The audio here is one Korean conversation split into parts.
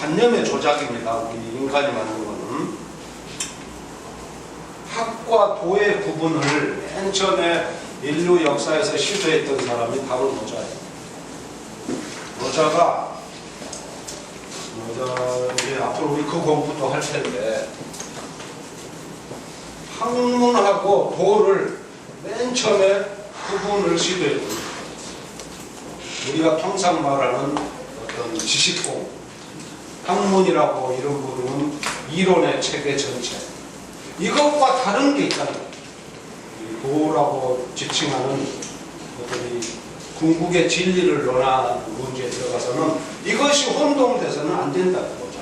관념의 조작입니다. 우리 인간이 만든 거는. 학과 도의 구분을 맨 처음에 인류 역사에서 시도했던 사람이 바로 노자예요. 노자가 이제 앞으로 우리 그 공부도 할 텐데, 학문하고 도를 맨 처음에 구분을 시도했던 거예요. 우리가 통상 말하는 어떤 지식공, 학문이라고 이런 부분은 이론의 체계 전체, 이것과 다른 게 있다는 거예요. 도라고 지칭하는 어떤 이 궁극의 진리를 논하는 문제에 들어가서는 이것이 혼동돼서는 안 된다는 거죠.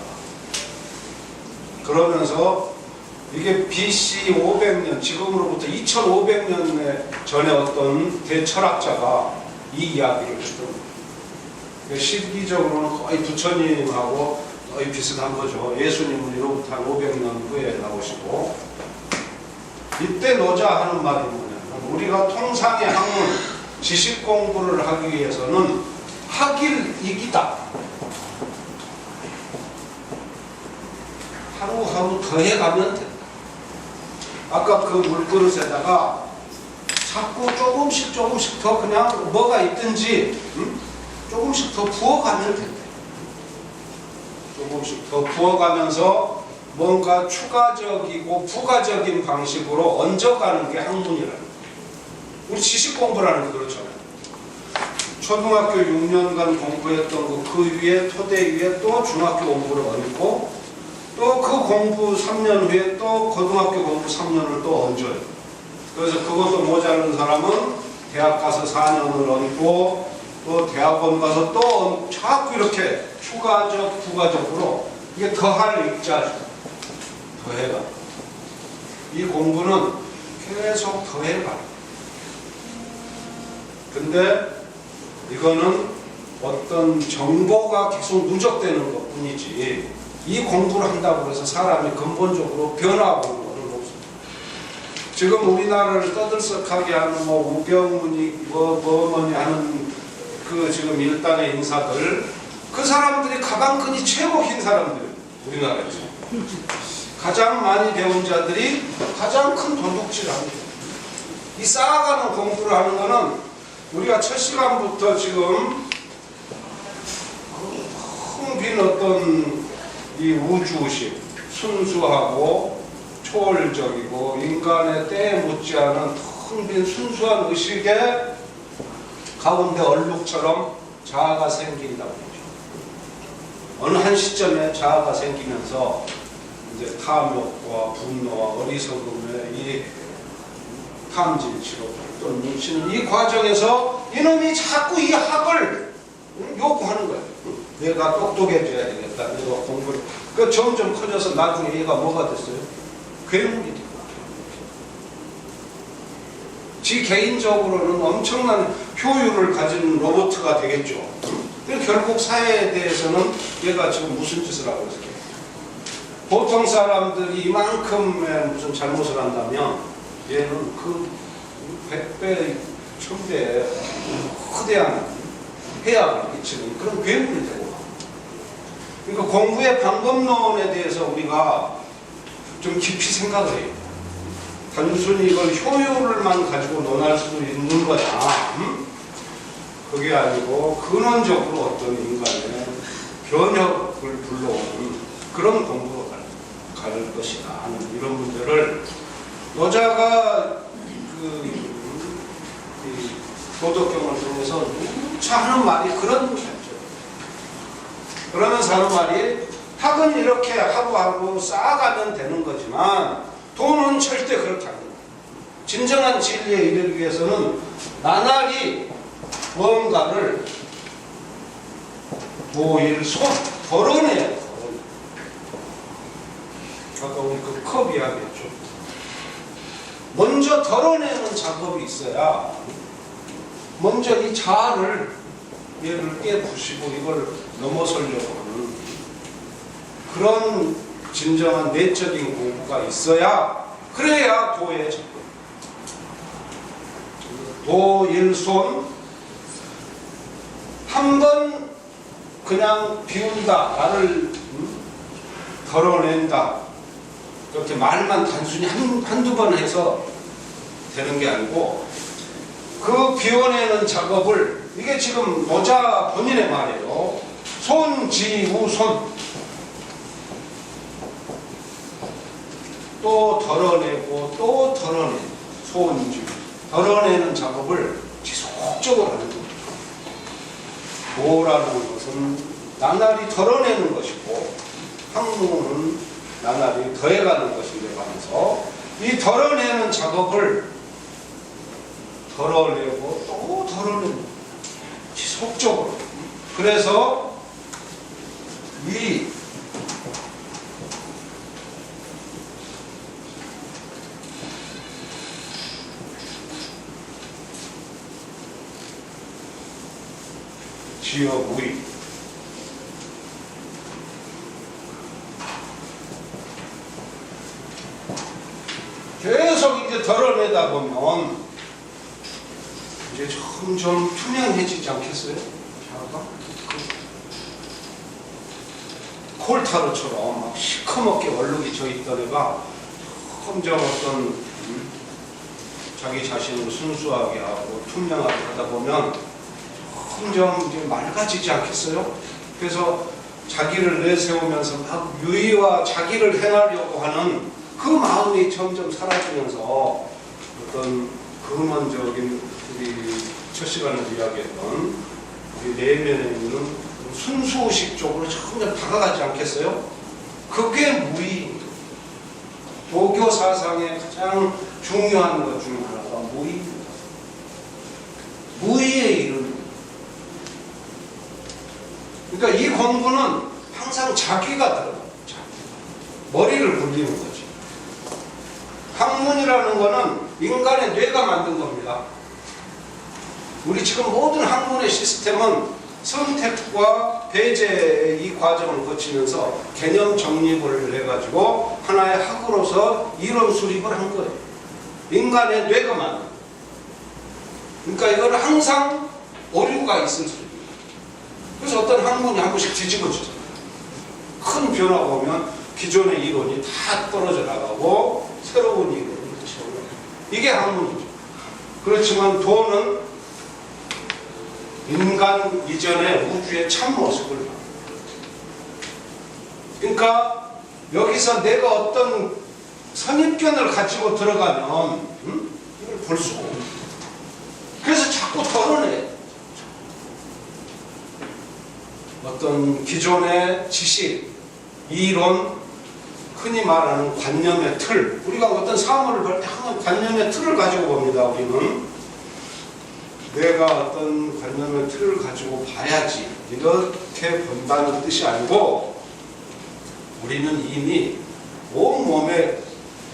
그러면서 이게 BC 500년, 지금으로부터 2500년 전에 어떤 대철학자가 이 이야기를 했던 거예요. 시기적으로는 거의 부처님하고 거의 비슷한 거죠. 예수님은 이로부터 한 500년 후에 나오시고, 이때 노자 하는 말이 뭐냐면, 우리가 통상의 학문, 지식 공부를 하기 위해서는 학일이기다. 하루하루 더해가면 된다. 아까 그 물그릇에다가 자꾸 조금씩 더 그냥 뭐가 있든지 조금씩 더 부어가면 된다. 조금씩 더 부어가면서 뭔가 추가적이고 부가적인 방식으로 얹어가는 게 학문이라는 거예요. 우리 지식 공부라는 게 그렇잖아요. 초등학교 6년간 공부했던 거 그 위에 토대 위에 또 중학교 공부를 얹고, 또 그 공부 3년 후에 또 고등학교 공부 3년을 또 얹어요. 그래서 그것도 모자른 사람은 대학 가서 4년을 얹고, 또 대학원 가서 또 자꾸 이렇게 추가적 부가적으로 이게 더할 입자죠. 더해가. 이 공부는 계속 더해가. 근데 이거는 어떤 정보가 계속 누적되는 것 뿐이지, 이 공부를 한다고 해서 사람이 근본적으로 변화하고 있는 것은 없습니다. 지금 우리나라를 떠들썩하게 하는 뭐 우병우니 뭐니 하는 그 지금 일당의 인사들, 그 사람들이 가방끈이 최고 긴 사람들이에요. 우리나라에서 가장 많이 배운 자들이 가장 큰 도둑질을 합니다. 이 쌓아가는 공부를 하는 거는 우리가 첫 시간부터 지금 텅 빈 어떤 이 우주식, 순수하고 초월적이고 인간의 때에 묻지않은 텅 빈 순수한 의식의 가운데 얼룩처럼 자아가 생긴다고 하죠. 어느 한 시점에 자아가 생기면서 이제 탐욕과 분노와 어리석음의 이 탐진치로 또 뭉치는 이 과정에서 이놈이 자꾸 이 학을 요구하는 거예요. 내가 똑똑해져야 되겠다. 내가 공부를. 그 점점 커져서 나중에 얘가 뭐가 됐어요? 괴물이 됐다. 지 개인적으로는 엄청난 효율을 가진 로봇가 되겠죠. 결국 사회에 대해서는 얘가 지금 무슨 짓을 하고 있을까요? 보통 사람들이 이만큼의 무슨 잘못을 한다면 얘는 그 100배, 1000배 거대한 해악을 끼치는 그런 괴물이 되고, 그러니까 공부의 방법론에 대해서 우리가 좀 깊이 생각을 해요. 단순히 이걸 효율만 가지고 논할 수도 있는 거야. 그게 아니고 근원적으로 어떤 인간의 변혁을 불러오는 그런 공부로 갈 것이다 하는 이런 문제를 노자가 도덕경을 통해서 누차 하는 말이 그런 거죠. 그러면서 하는 말이, 학은 이렇게 하루하루 쌓아가면 되는 거지만 도는 절대 그렇게 안 된다. 진정한 진리에 이르기 위해서는 나날이 무언가를 덜어내야 돼. 아까 우리 그 컵 이야기했죠. 먼저 덜어내는 작업이 있어야 먼저 이 자아를 얘를 깨부시고 이걸 넘어서려고 하는 그런 진정한 내적인 공부가 있어야, 그래야 도에 접근. 도일손, 한 번 그냥 비운다, 나를 덜어낸다. 그렇게 말만 단순히 한두 번 해서 되는 게 아니고 그 비워내는 작업을 이게 지금 노자 본인의 말이에요. 손지우손 또 덜어내고 또 덜어내는 손지우 덜어내는 작업을 지속적으로 하는 겁니다. 도라는 것은 나날이 덜어내는 것이고 학문은 나날이 더해가는 것인데 하면서 이 덜어내는 작업을 덜어내고 또 덜어내는 지속적으로 그래서 이 지어무의 계속 이제 덜어내다 보면 이제 점점 투명해지지 않겠어요? 자가 콜타르처럼 막 시커멓게 얼룩이 져 있던 애가 점점 어떤 자기 자신을 순수하게 하고 투명하게 하다 보면 점점 이제 맑아지지 않겠어요? 그래서 자기를 내세우면서 막 유의와 자기를 행하려고 하는 그 마음이 점점 사라지면서 어떤 근원적인 우리 첫 시간에 이야기했던 우리 내면에 있는 순수의식 쪽으로 점점 다가가지 않겠어요? 그게 무의입니다. 도교 사상의 가장 중요한 것 중 하나가 무의입니다. 무의에 이르는 그러니까 이 공부는 항상 자기가 들어가요. 머리를 굴리는 거지. 학문이라는 거는 인간의 뇌가 만든 겁니다. 우리 지금 모든 학문의 시스템은 선택과 배제의 이 과정을 거치면서 개념 정립을 해가지고 하나의 학으로서 이론 수립을 한 거예요. 인간의 뇌가 만든 거예요. 그러니까 이거는 항상 오류가 있을 수 있어요. 그래서 어떤 학문이 한 번씩 뒤집어지잖아요. 큰 변화가 오면 기존의 이론이 다 떨어져 나가고 새로운 이론이 다시 올라가요. 이게 학문이죠. 그렇지만 도는 인간 이전의 우주의 참모습을 봐요. 그러니까 여기서 내가 어떤 선입견을 가지고 들어가면 이걸 볼 수가 없어요. 그래서 자꾸 덜어내. 어떤 기존의 지식, 이론, 흔히 말하는 관념의 틀, 우리가 어떤 사물을 볼 때 항상 관념의 틀을 가지고 봅니다. 우리는 내가 어떤 관념의 틀을 가지고 봐야지 이렇게 본다는 뜻이 아니고 우리는 이미 온몸에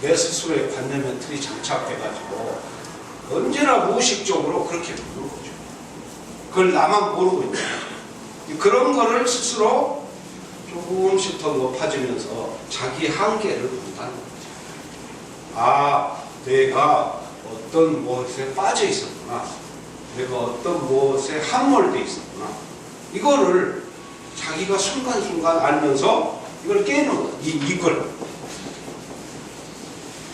내 스스로의 관념의 틀이 장착돼가지고 언제나 무의식적으로 그렇게 보는 거죠. 그걸 나만 모르고 있는 거죠. 그런 거를 스스로 조금씩 더 높아지면서 자기 한계를 본다는 거죠. 아, 내가 어떤 무엇에 빠져 있었구나. 내가 어떤 무엇에 함몰되어 있었구나. 이거를 자기가 순간순간 알면서 이걸 깨는 거야. 이걸.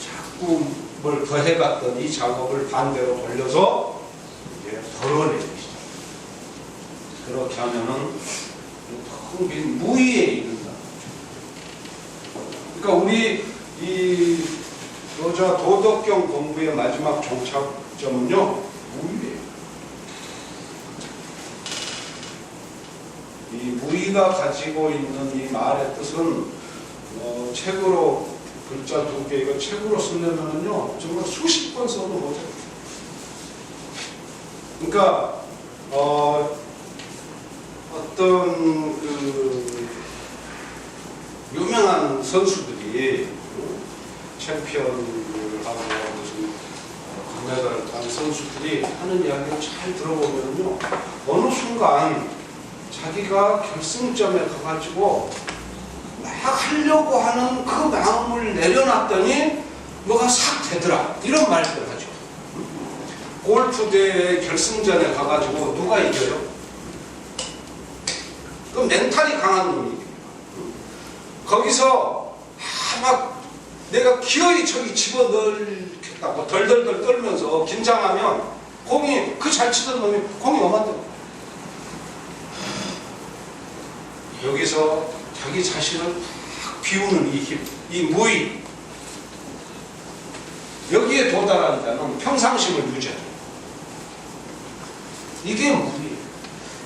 자꾸 뭘 더해갔던 이 작업을 반대로 돌려서 이제 덜어내기 시작. 그렇게 하면은 텅빈 무의에 이른다. 그러니까 우리 이 여자 도덕경 공부의 마지막 종착점은요, 무의예요. 이 무의가 가지고 있는 이 말의 뜻은 책으로 글자 2개 이거 책으로 쓰려면요 정말 수십 번 써도 모자라요. 그러니까 어떤 그 유명한 선수들이 챔피언을 하고 무슨 금메달을 딴 선수들이 하는 이야기를 잘 들어보면요 어느 순간 자기가 결승점에 가가지고 막 하려고 하는 그 마음을 내려놨더니 뭐가 싹 되더라 이런 말들 하죠. 골프 대회 결승전에 가가지고 누가 이겨요? 그 멘탈이 강한 놈이 거기서 막 내가 기어이 저기 집어넣겠다고 덜덜덜 떨면서 긴장하면 공이 그 잘 치던 놈이 공이 엄한데 여기서 자기 자신을 탁 비우는 이 힘, 이 무의 여기에 도달한 자는 평상심을 유지하죠. 이게 무의예요.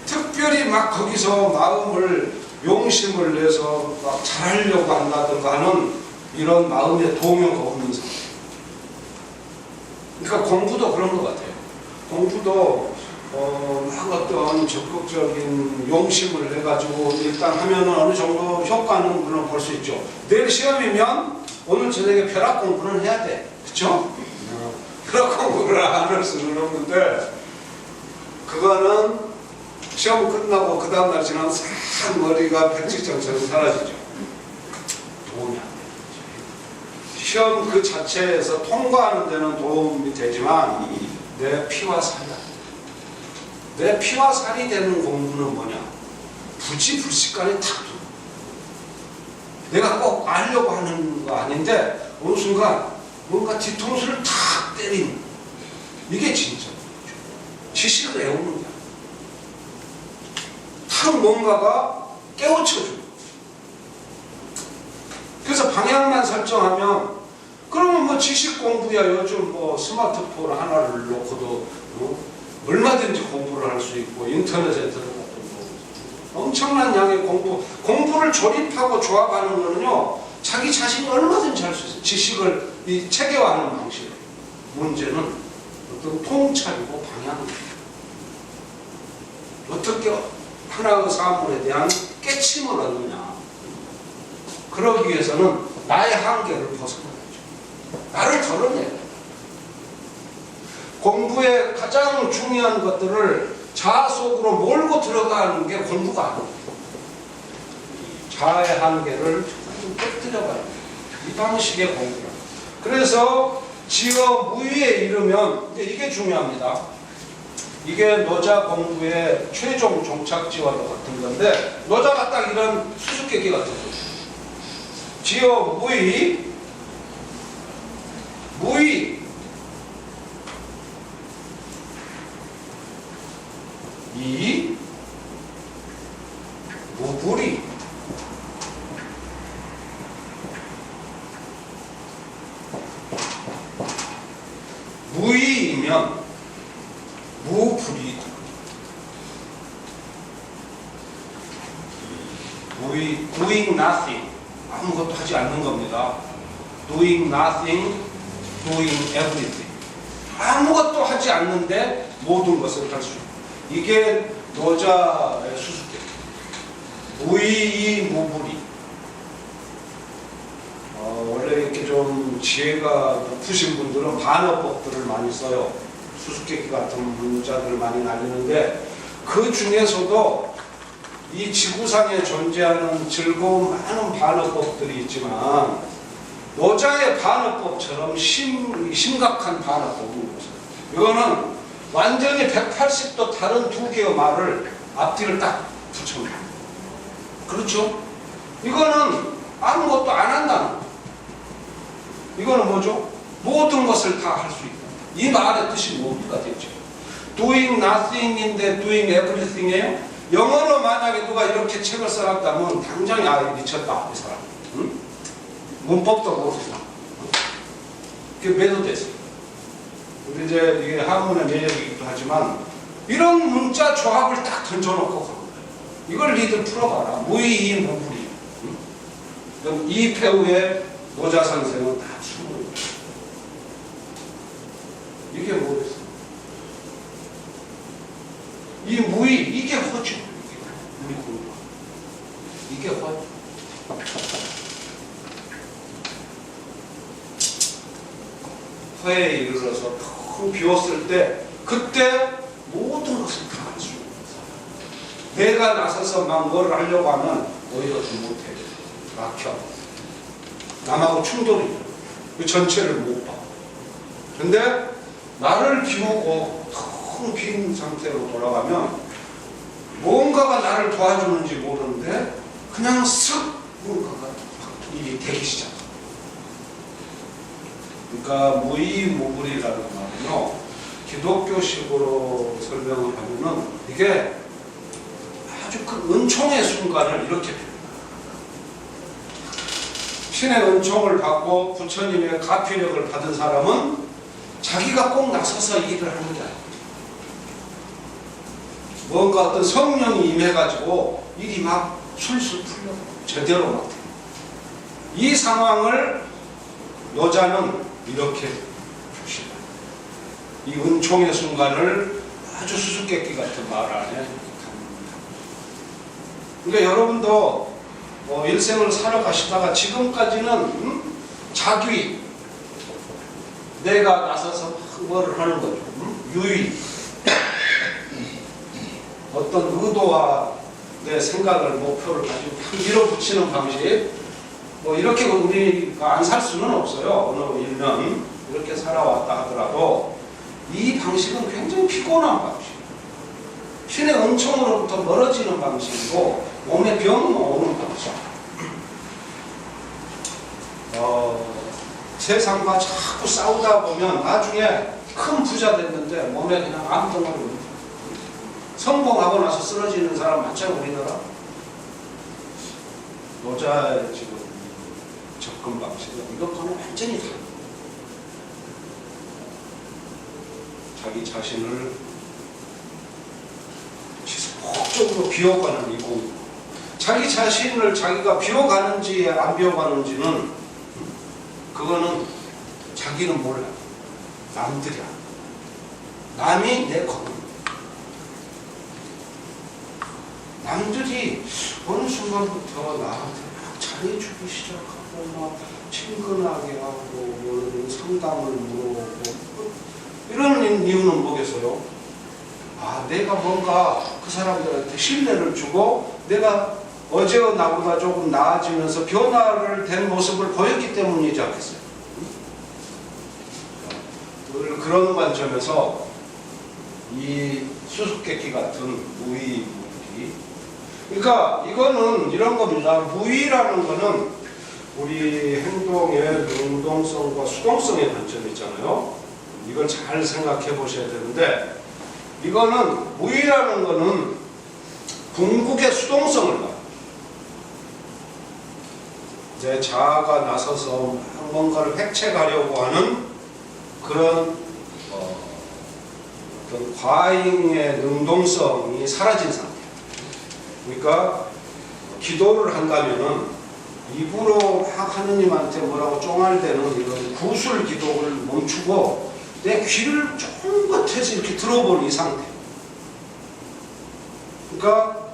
특별히 막 거기서 마음을 용심을 내서 막 잘하려고 한다든가 하는 이런 마음의 동요가 없는 상태. 그러니까 공부도 그런 것 같아요. 공부도 막 어떤 적극적인 용심을 해가지고 일단 하면은 어느 정도 효과는 물론 볼 수 있죠. 내일 시험이면 오늘 저녁에 벼락 공부는 해야 돼. 그쵸? 벼락 공부를 안 할 수는 없는데 그거는 시험 끝나고 그 다음날 지나면 싹 머리가 백지장처럼 사라지죠. 도움이 안 돼요. 시험 그 자체에서 통과하는 데는 도움이 되지만 내 피와 살이다. 내 피와 살이 되는 공부는 뭐냐? 굳이 불식간에 탁 두고 내가 꼭 알려고 하는 거 아닌데 어느 순간 뭔가 뒤통수를 탁 때리는 이게 진짜 지식을 애우는 거야. 탁 뭔가가 깨우쳐주고 그래서 방향만 설정하면 그러면 뭐 지식 공부야 요즘 뭐 스마트폰 하나를 놓고도 얼마든지 공부를 할 수 있고 인터넷에 들어가도 뭐 엄청난 양의 공부를 조립하고 조합하는 거는요 자기 자신이 얼마든지 할 수 있어요. 지식을 이 체계화하는 방식. 문제는 어떤 통찰이고 방향입니다. 어떻게 하나의 사물에 대한 깨침을 얻느냐. 그러기 위해서는 나의 한계를 벗어나야죠. 나를 덜어내야 돼. 공부의 가장 중요한 것들을 자아 속으로 몰고 들어가는 게 공부가 아니에요. 자아의 한계를 좀 깨뜨려가는 이 방식의 공부라. 그래서 지어 무의에 이르면 이게 중요합니다. 이게 노자 공부의 최종 종착지와 같은 건데 노자가 딱 이런 수수께끼 같은 거죠. 지어 무의 이 무불이 무의이면 무불이다. 무의, doing nothing 아무것도 하지 않는 겁니다. doing nothing, doing everything 아무것도 하지 않는데 모든 것을 할 수 있다. 이게 노자의 수수께끼. 무의 무불이. 원래 이렇게 좀 지혜가 높으신 분들은 반어법들을 많이 써요. 수수께끼 같은 문자들을 많이 날리는데 그 중에서도 이 지구상에 존재하는 즐거운 많은 반어법들이 있지만 노자의 반어법처럼 심각한 반어법은 없어요. 이거는 완전히 180도 다른 두 개의 말을 앞뒤를 딱 붙여놓은 그렇죠? 이거는 아무것도 안 한다는 거예요. 이거는 뭐죠? 모든 것을 다 할 수 있다. 이 말의 뜻이 뭐가 되죠? doing nothing인데 doing everything이에요? 영어로 만약에 누가 이렇게 책을 써놨다면 당장에 미쳤다 이 사람. 응? 문법도 모르겠다. 그게 매도됐어요. 근데 이제 이게 한문의 매력이기도 하지만 이런 문자 조합을 딱 던져놓고 가는 거예요. 이걸 니들 풀어봐라. 무의 무불이. 응? 이 배우의 노자 선생은 다 숨은 거예요. 이게 뭐겠어요? 이 무의, 이게 허죠. 우리 공부. 이게 허. 허에 이르러서 텅 비웠을 때 그때 모든 것을 다 할 수 있는 사람. 내가 나서서 막 뭘 하려고 하면 오히려 좀 못해. 막혀. 남하고 충돌이 있어요. 그 전체를 못 봐. 근데 나를 비우고 텅 빈 상태로 돌아가면 뭔가가 나를 도와주는지 모르는데 그냥 쓱 뭔가가 이 되기 시작합니다. 그러니까 무의무불이라는 말은요, 기독교식으로 설명을 하면은 이게 아주 큰 은총의 순간을 이렇게 표현합니다. 신의 은총을 받고 부처님의 가피력을 받은 사람은 자기가 꼭 나서서 일을 하는 게 아니에요. 뭔가 어떤 성령이 임해가지고 일이 막 술술 풀려 제대로 막 돼요. 이 상황을 여자는 이렇게 표시해요. 이 은총의 순간을 아주 수수께끼 같은 말 안에 담습니다. 그러니까 여러분도 일생을 살아가시다가 지금까지는 자기, 내가 나서서 뭐를 하는 거죠. 유의, 어떤 의도와 내 생각을, 목표를 가지고 밀어붙이는 방식, 뭐 이렇게 우리가 안 살 수는 없어요. 어느 일년 이렇게 살아왔다 하더라도 이 방식은 굉장히 피곤한 방식, 신의 은총으로부터 멀어지는 방식이고 몸에 병 오는 방식. 세상과 자꾸 싸우다 보면 나중에 큰 부자 됐는데 몸에 그냥 암덩어리 오는, 성공하고 나서 쓰러지는 사람 많잖아요. 우리나라 여자의 지금 접근 방식은 이것과는 완전히 다릅니다. 자기 자신을 지속적으로 비워가는 이 공부, 자기 자신을 자기가 비워가는지 안 비워가는지는 그거는 자기는 몰라. 남들이 알아. 남이 내 겁니다. 남들이 어느 순간부터 나한테 막 잘해주기 시작하고 막 친근하게 하고 뭐 상담을 물어보고 이런 이유는 뭐겠어요? 아, 내가 뭔가 그 사람들한테 신뢰를 주고 내가 어제와 나보다 조금 나아지면서 변화를 된 모습을 보였기 때문이지 않겠어요? 그런 관점에서 이 수수께끼 같은 무의무불이, 그러니까 이거는 이런 겁니다. 무의라는 거는 우리 행동의 능동성과 수동성의 관점이 있잖아요. 이걸 잘 생각해 보셔야 되는데, 이거는 무의라는 거는 궁극의 수동성을 말합니다. 내 자아가 나서서 뭔가를 획책하려고 하는 그런 어떤 과잉의 능동성이 사라진 상태. 그러니까 기도를 한다면은 입으로 막 하느님한테 뭐라고 쫑알대는 이런 구술 기도를 멈추고 내 귀를 쫑긋해서 이렇게 들어보는 이 상태. 그러니까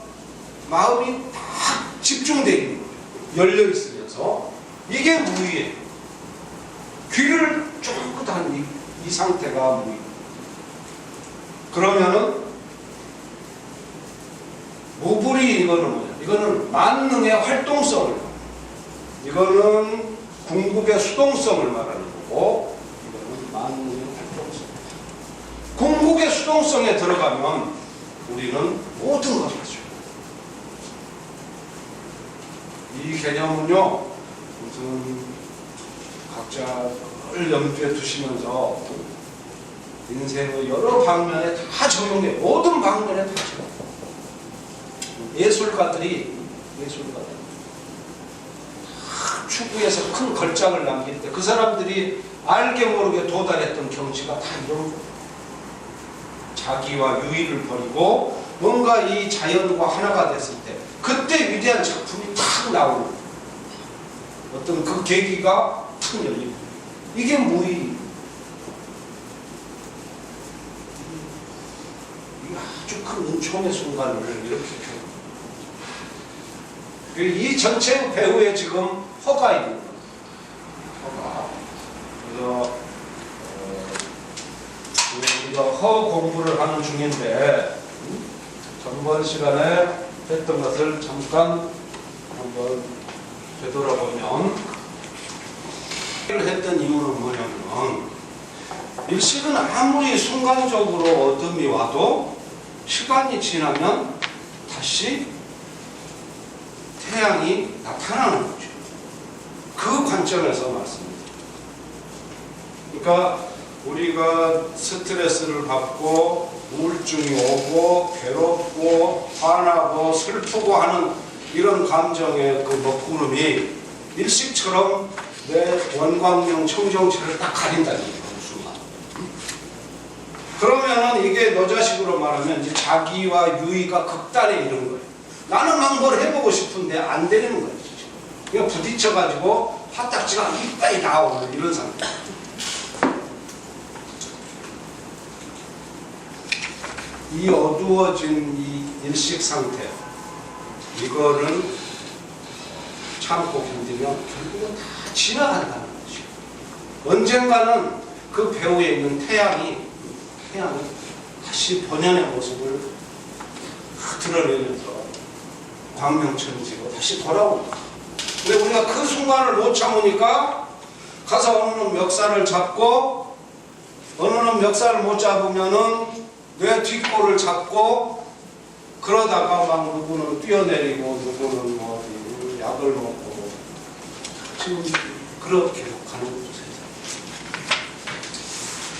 마음이 딱 집중되어 있는 거예요. 열려 있으면서. 이게 무의예요. 귀를 쫑긋한 이 상태가 무의. 그러면은 무불이 이거는 뭐냐? 이거는 만능의 활동성을 말합니다. 이거는 궁극의 수동성을 말하는 거고, 이거는 만능의 활동성. 궁극의 수동성에 들어가면 우리는 모든 것을 하죠. 이 개념은요, 무슨 각자 늘 염두에 두시면서 인생의 여러 방면에 다 적용돼, 모든 방면에 다 적용돼. 예술가들이 추구해서 큰 걸작을 남길 때 그 사람들이 알게 모르게 도달했던 경지가 다 이런 거예요. 자기와 유의를 버리고 뭔가 이 자연과 하나가 됐을 때 그때 위대한 작품이 탁 나오는 거예요. 어떤 그 계기가 탁 열리고, 이게 무의. 아주 큰 은총의 순간을 이렇게 표현합니다. 이 전체 배우에 지금 허가 있는 거예요. 허가. 그래서 우리가 허 공부를 하는 중인데 전번 시간에 했던 것을 잠깐 한번 되돌아보면, 했던 이유는 뭐냐면, 일식은 아무리 순간적으로 어둠이 와도 시간이 지나면 다시 태양이 나타나는 거죠. 그 관점에서 말씀드립니다. 그러니까 우리가 스트레스를 받고 우울증이 오고 괴롭고 화나고 슬프고 하는 이런 감정의 그 먹구름이 일식처럼 내 원광명 청정체를 딱 가린다는 거예요. 그러면은 이게 너자식으로 말하면 이제 자기와 유의가 극단에 이른 거예요. 나는 막 뭘 해보고 싶은데 안 되는 거예요. 그냥 부딪혀가지고 화딱지가 이빨이 나오는 이런 상태. 이 어두워진 이 일식 상태, 이거를 참고 견디면 결국은 다 지나간다는 거죠. 언젠가는 그 배후에 있는 태양이 다시 본연의 모습을 드러내면서 광명천지로 다시 돌아온다. 근데 우리가 그 순간을 못 참으니까 가서 어느 놈 멱살을 잡고, 어느 놈 멱살을 못 잡으면은 뇌 뒷골을 잡고, 그러다가 막 누구는 뛰어내리고 누구는 뭐 약을 먹고 지금 그렇게 가는 거죠.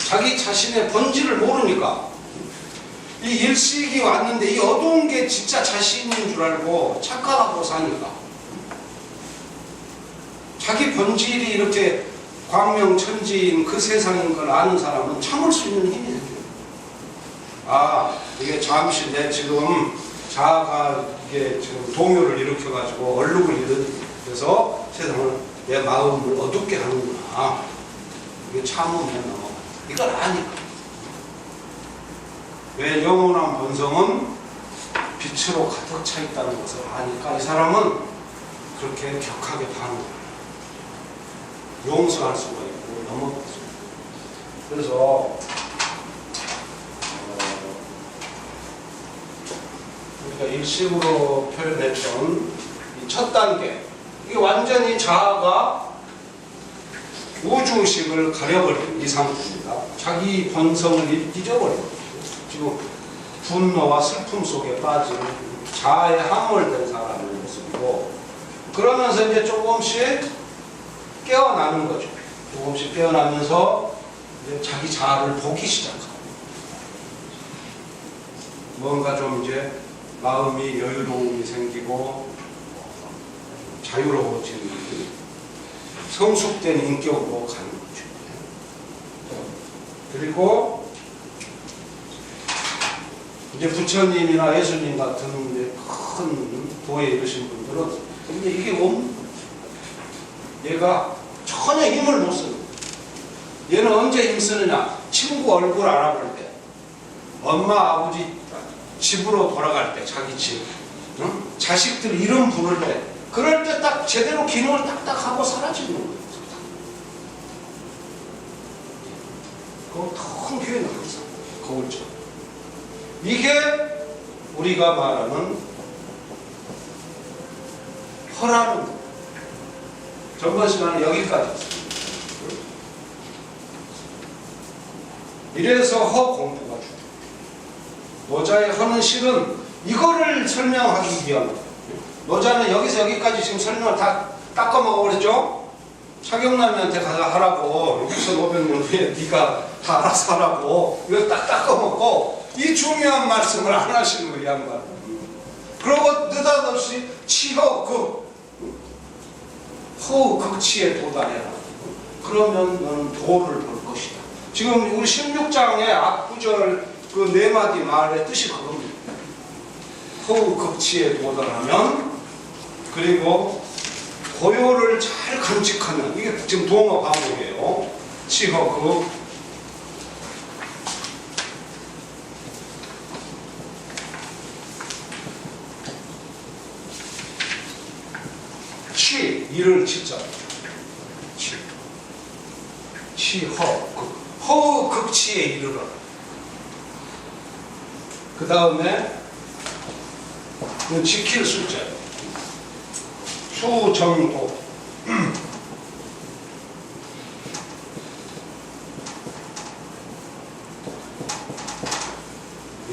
자기 자신의 본질을 모르니까 이 일식이 왔는데 이 어두운 게 진짜 자신인 줄 알고 착각하고 사니까 자기 본질이 이렇게 광명천지인 그 세상인 걸 아는 사람은 참을 수 있는 힘이 생겨요. 아, 이게 잠시 내 지금 자아가 이게 지금 동요를 일으켜가지고 얼룩을 일으켜서 세상을 내 마음을 어둡게 하는구나. 이게 참으면 넘어가. 이걸 아니까. 왜 영원한 본성은 빛으로 가득 차 있다는 것을 아니까 이 사람은 그렇게 격하게 반응을 용서할 수가 있고 넘어갈 수가 있고. 그래서 우리가 일식으로 표현했던 이 첫 단계, 이게 완전히 자아가 우주의식을 가려버린 이 상태입니다. 자기 본성을 잊어버린 거죠. 지금 분노와 슬픔 속에 빠진 자아에 함몰된 사람의 모습이고, 그러면서 이제 조금씩 깨어나는 거죠. 조금씩 깨어나면서 이제 자기 자아를 보기 시작하고, 뭔가 좀 이제 마음이 여유로움이 생기고 자유로워지는 성숙된 인격으로 가는 거죠. 그리고 이제 부처님이나 예수님 같은 이제 큰 도에 이르신 분들은 근데 이게 얘가 전혀 힘을 못 쓰는 거예요. 얘는 언제 힘 쓰느냐? 친구 얼굴 알아볼 때, 엄마 아버지 집으로 돌아갈 때, 자기 집, 응? 자식들 이름 부를 때, 그럴 때 딱 제대로 기능을 딱딱 하고 사라지는 거예요. 그거 큰 교회는 항상 거울처럼. 이게 우리가 말하는 허라는 거. 전번 시간에 여기까지. 이래서 허 공부가 중요해요. 노자의 허는 실은 이거를 설명하기 위한 거예요. 노자는 여기서 여기까지 지금 설명을 다 닦아 먹어버렸죠? 차경남이한테 가서 하라고, 여기서 500년 후에 네가 다 알아서 하라고 이거 딱 닦아 먹고 이 중요한 말씀을 안 하시는 거예요, 양반. 그러고 느닷없이 치허극, 허극치에 도달해라. 그러면 너는 도를 볼 것이다. 지금 우리 16장의 앞구절 그 네 마디 말의 뜻이 그겁니다. 허극치에 도달하면, 그리고 고요를 잘 간직하면, 이게 지금 동어 과목이에요. 치허극, 치, 이를 치자. 치. 치허극. 허극치에 이르러라. 그 다음에 지킬 숫자예요. 수정도.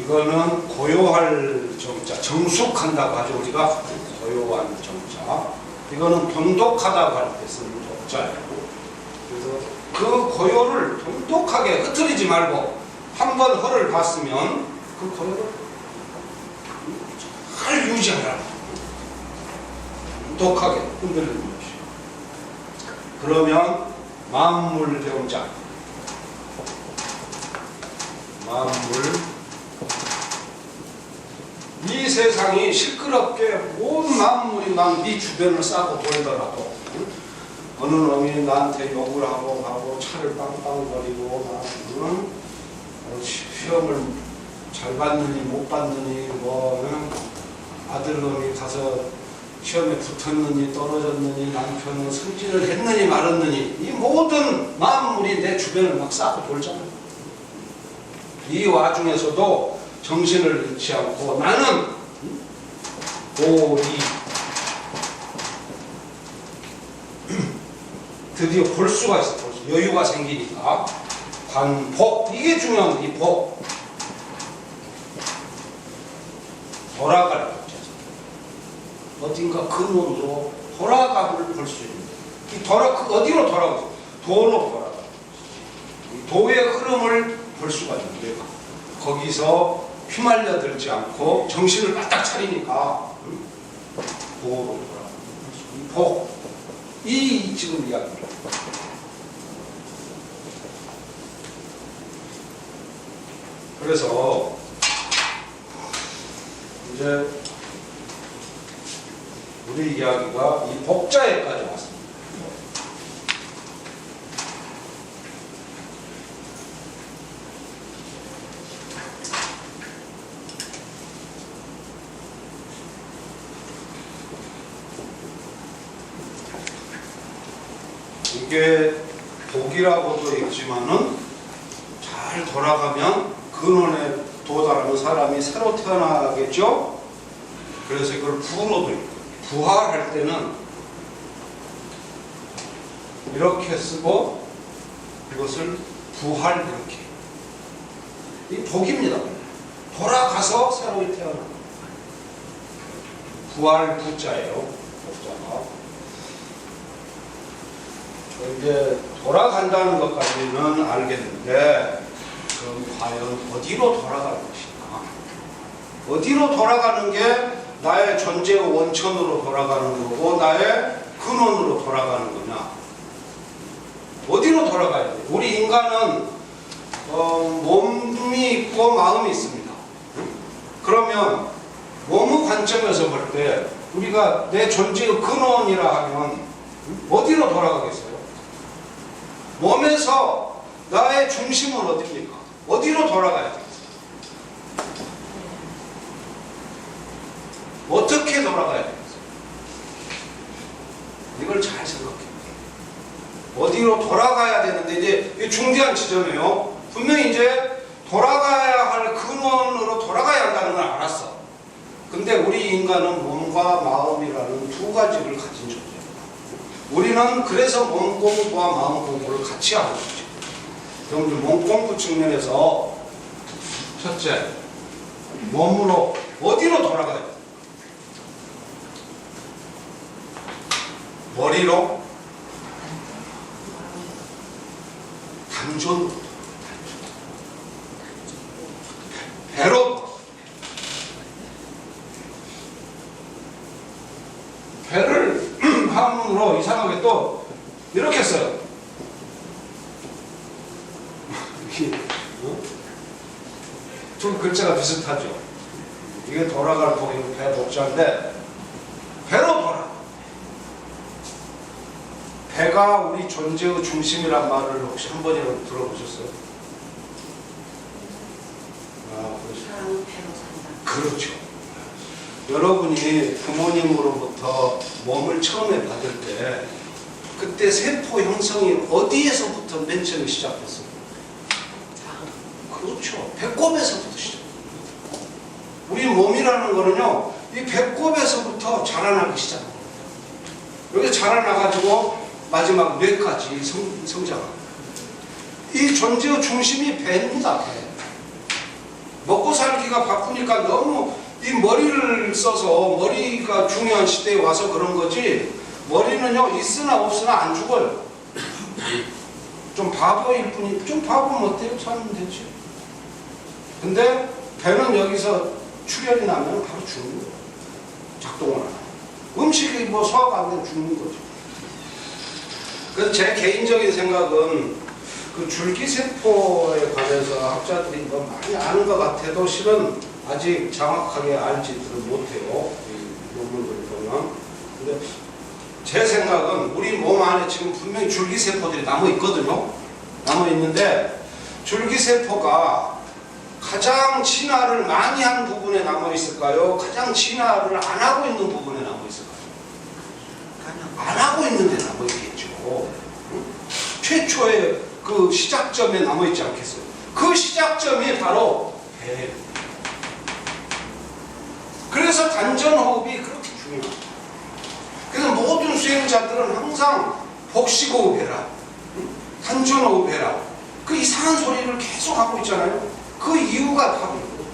이거는 고요할 정자, 정숙한다고 하죠. 우리가 고요한 정자. 이거는 돈독하다고 할 때 쓰는 적자예요. 그래서 그 고요를 돈독하게 흐트리지 말고 한번 허를 봤으면 그 고요를 잘 유지하라. 돈독하게 흔들리는 것이. 그러면 만물 배움자. 만물. 이 세상이 시끄럽게 온 만물이 막 네 주변을 싸고 돌더라도 어느 놈이 나한테 욕을 하고 차를 빵빵거리고 시험을 잘 봤느니 못 봤느니 아들놈이 가서 시험에 붙었느니 떨어졌느니 남편은 승진을 했느니 말았느니 이 모든 만물이 내 주변을 막 싸고 돌잖아요. 이 와중에서도 정신을 잃지 않고 나는 오리 드디어 볼 수가 있어. 여유가 생기니까 관복 이게 중요한 이 복 돌아가는 거죠. 어딘가 근원으로 돌아감을 볼 수 있는 어디로 돌아가죠? 도로 돌아가. 도의 흐름을 볼 수가 있는데 거기서 휘말려 들지 않고 정신을 바짝 차리니까 도로 돌아가는 복. 이 지금 이야기입니다. 그래서 이제 우리 이야기가 이 복자에까지 왔습니다. 이게 복이라고도 있지만은 잘 돌아가면 근원에 도달하는 사람이 새로 태어나겠죠? 그래서 이걸 부로도 있고 부활할 때는 이렇게 쓰고 이것을 부활 이렇게 이 복입니다. 돌아가서 새로 태어나 부활 부자예요. 복자가 이제 돌아간다는 것까지는 알겠는데 그럼 과연 어디로 돌아가는 것인가? 어디로 돌아가는 게 나의 존재의 원천으로 돌아가는 거고 나의 근원으로 돌아가는 거냐? 어디로 돌아가야 돼? 우리 인간은 몸이 있고 마음이 있습니다. 그러면 몸의 관점에서 볼 때 우리가 내 존재의 근원이라 하면 어디로 돌아가겠어요? 몸에서 나의 중심은 어디입니까? 어디로 돌아가야 되겠어요? 어떻게 돌아가야 되겠어요? 이걸 잘 생각해. 어디로 돌아가야 되는데 이제 중대한 지점이에요. 분명히 이제 돌아가야 할 근원으로 돌아가야 한다는 걸 알았어. 근데 우리 인간은 몸과 마음이라는 두 가지를 가진 존재입니다. 우리는 그래서 몸 공부와 마음 공부를 같이 하고 있죠. 그럼 몸 공부 측면에서 첫째, 몸으로 어디로 돌아가야 돼? 머리로 단존 배로 배를 함으로 이상하게 또 이렇게 써요. 두 글자가 비슷하죠. 이게 돌아갈 복이고 배 복자인데 배로 돌아. 배가 우리 존재의 중심이란 말을 혹시 한 번이라도 들어보셨어요? 그렇죠. 여러분이 부모님으로부터 몸을 처음에 받을 때 그때 세포 형성이 어디에서부터 맨 처음에 시작됐어요? 그렇죠. 배꼽에서부터 시작. 우리 몸이라는 거는요, 이 배꼽에서부터 자라나기 시작합니다. 여기 자라나가지고 마지막 뇌까지 성장합니다. 이 존재의 중심이 배입니다. 배. 먹고 살기가 바쁘니까 너무 이 머리를 써서 머리가 중요한 시대에 와서 그런 거지 머리는요 있으나 없으나 안 죽어요. 좀 바보일 뿐이, 좀 바보면 어때요? 살면 되지. 근데 배는 여기서 출혈이 나면 바로 죽는 거예요. 작동을 안 해요. 음식이 뭐 소화가 안 되면 죽는 거죠. 그래서 제 개인적인 생각은 그 줄기세포에 관해서 학자들이 뭐 많이 아는 것 같아도 실은 아직 정확하게 알지들은 못해요. 이 논문들을 보면. 근데 제 생각은 우리 몸 안에 지금 분명히 줄기세포들이 남아있거든요. 남아있는데 줄기세포가 가장 진화를 많이 한 부분에 남아있을까요? 가장 진화를 안 하고 있는 부분에 남아있을까요? 안 하고 있는 데 남아있겠죠. 최초의 그 시작점에 남아있지 않겠어요? 그 시작점이 바로 배예요. 그래서 단전호흡이 그렇게 중요합니다. 그래서 모든 수행자들은 항상 복식호흡해라, 단전호흡해라, 그 이상한 소리를 계속 하고 있잖아요. 그 이유가 바로 이거예요.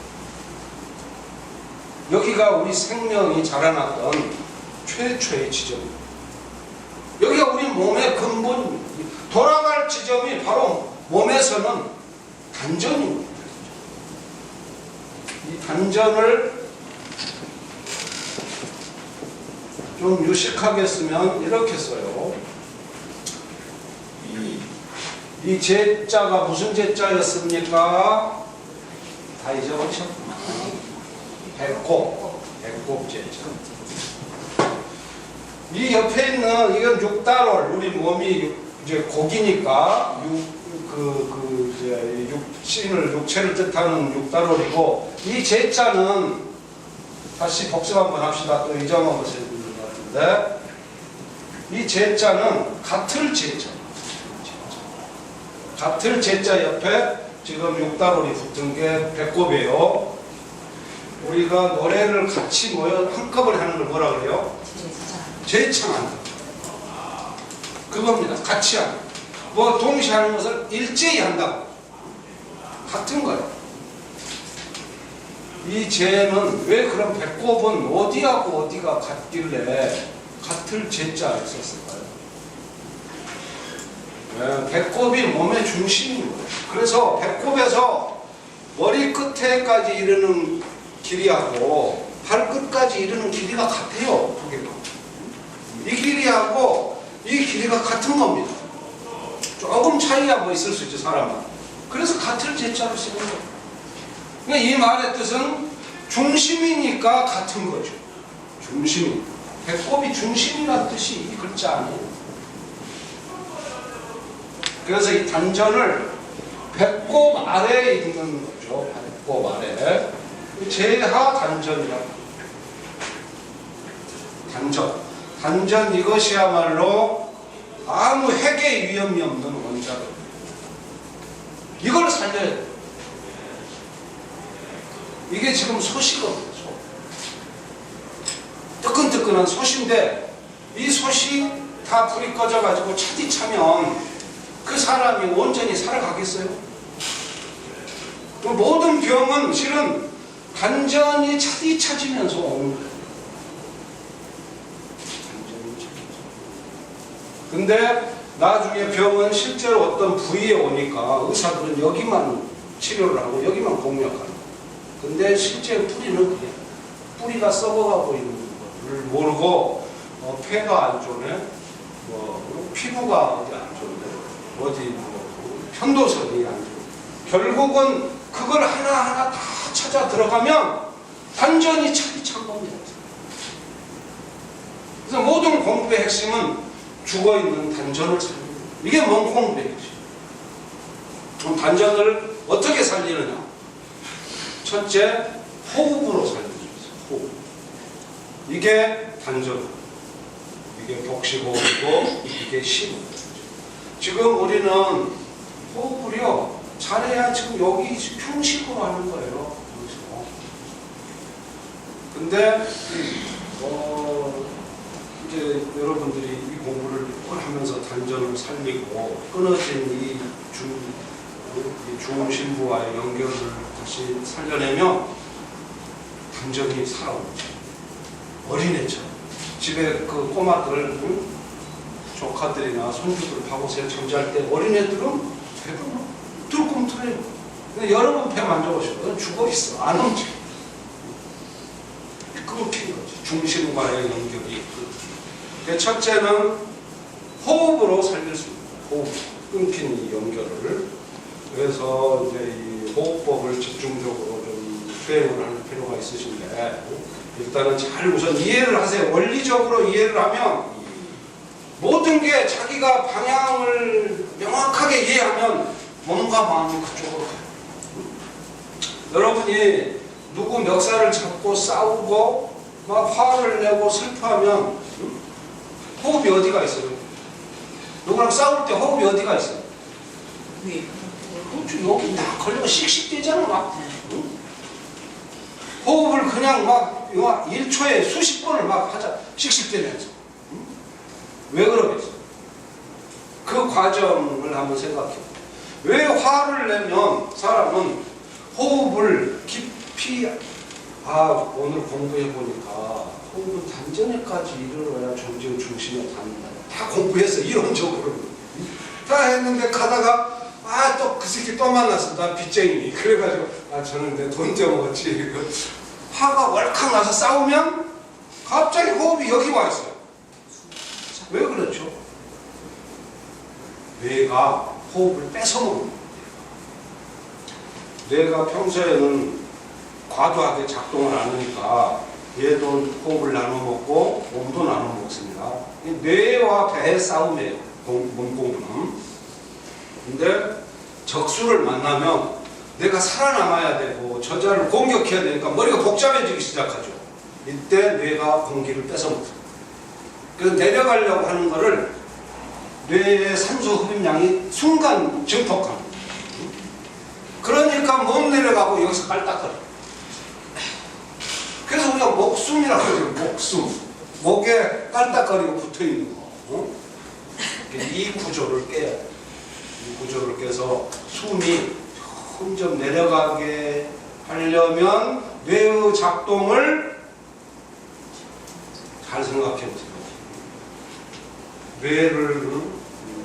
여기가 우리 생명이 자라났던 최초의 지점입니다. 여기가 우리 몸의 근본, 돌아갈 지점이 바로 몸에서는 단전입니다. 이 단전을 좀 유식하게 쓰면 이렇게 써요. 이 제자가 무슨 제자였습니까? 다 잊어버리셨구나. 배꼽 제자. 이 옆에 있는 이건 육달월, 우리 몸이 이제 고기니까 육체를 뜻하는 육달월이고, 이 제자는 다시 복습 한번 합시다. 또 잊어먹으셔야 되는 것 같은데, 이 제자는 같을 제자. 같을 제자 옆에 지금 육달월이 붙은 게 배꼽이에요. 우리가 노래를 같이 모여 한꺼번에 하는 걸 뭐라 그래요? 재창한다. 그겁니다. 같이 하는. 뭐 동시에 하는 것을 일제히 한다고. 같은 거예요. 이 재는 왜 그럼 배꼽은 어디하고 어디가 같길래 같을 제자를 썼을까요? 배꼽이 몸의 중심인 거예요. 그래서 배꼽에서 머리 끝에까지 이르는 길이하고 발끝까지 이르는 길이가 같아요. 두 개가. 이 길이하고 이 길이가 같은 겁니다. 조금 차이가 뭐 있을 수 있죠, 사람은. 그래서 같을 제자로 쓰는 거예요. 그러니까 이 말의 뜻은 중심이니까 같은 거죠. 중심이. 배꼽이 중심이라는 뜻이 이 글자 아니에요. 그래서 이 단전을 배꼽 아래에 있는 거죠. 배꼽 아래. 제하 단전이라고. 단전 이것이야말로 아무 핵의 위험이 없는 원자로. 이걸 살려야 돼요. 이게 지금 솥이거든요. 뜨끈뜨끈한 솥인데, 이 솥이 다 불이 꺼져가지고 차디차면 그 사람이 온전히 살아가겠어요? 모든 병은 실은 단전이 차디차지면서 오는 거예요. 근데 나중에 병은 실제로 어떤 부위에 오니까 의사들은 여기만 치료를 하고 여기만 공략하는 거예요. 근데 실제 뿌리는 그냥 뿌리가 썩어가고 있는 걸 모르고 폐가 안 좋네, 피부가 어디 안 좋네, 어디 편도선이 안 좋네. 결국은 그걸 하나하나 다 찾아 들어가면 단전이 차디찬 겁니다. 그래서 모든 공부의 핵심은 죽어있는 단전을 살리는 거예요. 이게 뭔 공부의 핵심. 그럼 단전을 어떻게 살리느냐? 첫째, 호흡으로 살리는 거죠. 호흡. 이게 단전. 이게 복식호흡이고 이게 심호흡. 지금 우리는 호흡을요, 잘해야 지금 여기 평식으로 하는 거예요. 근데 이제 여러분들이 이 공부를 하면서 단전을 살리고 끊어진 이 중심부와의 연결을 다시 살려내면 단전이 살아오죠. 어린애처럼. 집에 그 꼬마들, 조카 조카들이나 손주들 봐보세요. 잠잘 때 어린애들은 배가 막 뚫끔뚫해요. 여러 번 배 만져보시면 죽어 있어. 안 움직여. 끊긴 거지. 중심과의 연결이. 첫째는 호흡으로 살릴 수 있습니다. 호흡, 끊긴 이 연결을. 그래서 이제 이 호흡법을 집중적으로 좀 수행을 할 필요가 있으신데, 일단은 잘 우선 이해를 하세요. 원리적으로 이해를 하면 모든 게 자기가 방향을 명확하게 이해하면 몸과 마음이 그쪽으로 가요. 여러분이 누구 멱살을 잡고 싸우고 막 화를 내고 슬퍼하면 호흡이 어디가 있어요? 누구랑 싸울 때 호흡이 어디가 있어요? 여기 딱 걸리고 씩씩대잖아 막. 호흡을 그냥 막 1초에 수십 번을 막 하자. 씩씩대면서. 왜 그러겠어? 그 과정을 한번 생각해. 왜 화를 내면 사람은 호흡을 깊이 오늘 공부해보니까 호흡은 단전에까지 이르러야 정지의 중심에 닿는다. 다 공부했어. 이론적으로. 다 했는데 가다가 또 그 새끼 또 만났어. 나 빚쟁이. 그래가지고 저는 내 돈 떼먹었지. 화가 월칵 나서 싸우면 갑자기 호흡이 여기 와 있어요. 왜 그렇죠? 뇌가 호흡을 뺏어먹는 거예요. 뇌가 평소에는 과도하게 작동을 안 하니까 얘도 호흡을 나눠 먹고 몸도 나눠 먹습니다. 뇌와 배의 싸움이에요. 몸 공부는. 근데 적수를 만나면 내가 살아남아야 되고 저자를 공격해야 되니까 머리가 복잡해지기 시작하죠. 이때 뇌가 공기를 뺏어먹습니다. 그래서 내려가려고 하는 거를 뇌의 산소 흡입량이 순간 증폭합니다. 그러니까 못 내려가고 여기서 깔딱거려. 그래서 우리가 목숨이라고 하죠. 목숨. 목에 깔딱거리고 붙어있는 거. 이 구조를 깨야 돼. 이 구조를 깨서 숨이 점점 내려가게 하려면 뇌의 작동을 잘 생각해 보세요.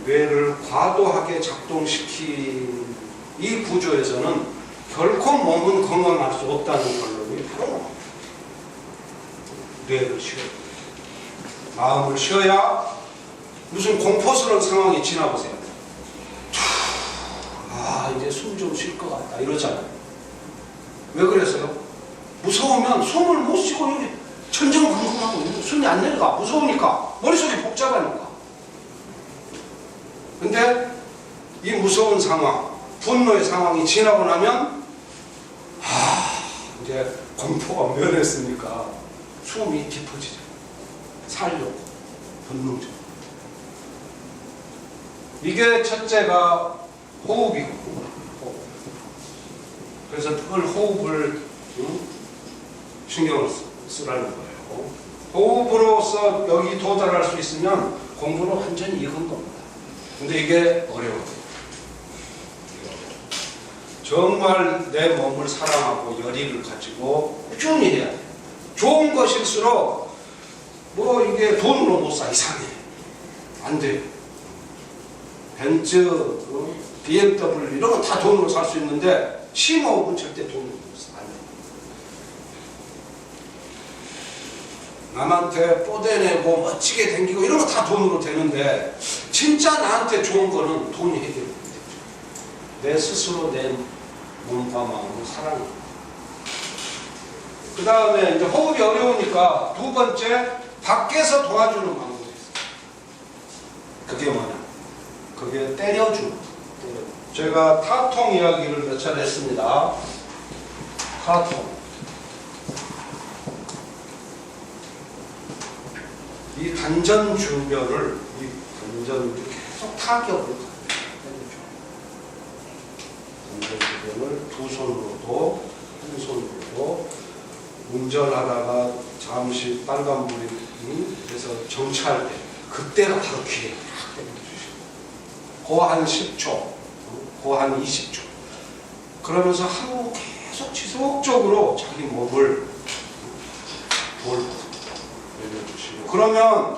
뇌를 과도하게 작동시킨 이 구조에서는 결코 몸은 건강할 수 없다는 결론이 바로 나옵니다. 뇌를 쉬어야 돼요. 마음을 쉬어야 무슨 공포스러운 상황이 지나보세요. 이제 숨 좀 쉴 것 같다 이러잖아요. 왜 그랬어요? 무서우면 숨을 못 쉬고 여기 천정방송하고 숨이 안 내려가. 무서우니까 머릿속이 복잡하니까. 근데 이 무서운 상황, 분노의 상황이 지나고 나면 이제 공포가 면했으니까 숨이 깊어지죠. 살려고 본능적으로. 이게 첫째가 호흡이고, 그래서 늘 호흡을 신경을 쓰라는 거예요. 호흡으로서 여기 도달할 수 있으면 공부는 완전히 익은 겁니다. 근데 이게 어려워요. 정말 내 몸을 사랑하고 열의를 가지고 꾸준히 해야 돼요. 좋은 것일수록 이게 돈으로 못 사. 이상해. 안 돼요. 벤츠, BMW 이런 건 다 돈으로 살 수 있는데 심호흡은 절대 돈으로 못 사. 안 돼요. 남한테 뽀대내고 멋지게 댕기고 이런 거 다 돈으로 되는데 진짜 나한테 좋은 거는 돈이 해결이 안 되죠. 내 스스로 내 몸과 마음을 사랑합니다. 그 다음에 이제 호흡이 어려우니까 두 번째, 밖에서 도와주는 방법이 있어요. 그게 뭐냐? 그게 때려주는 거예요. 제가 타통 이야기를 몇 차례 했습니다. 타통. 이 단전 주변을, 계속 타격을 때려줘요. 단전 주변을 두 손으로도, 한 손으로도, 운전하다가 잠시 빨간불이 돼서 정차할 때, 그때가 바로 귀에 딱 때려주시고, 그 한 10초, 그 한 20초. 그러면서 하루 계속 지속적으로 자기 몸을 돌보고 내려주시고. 그러면,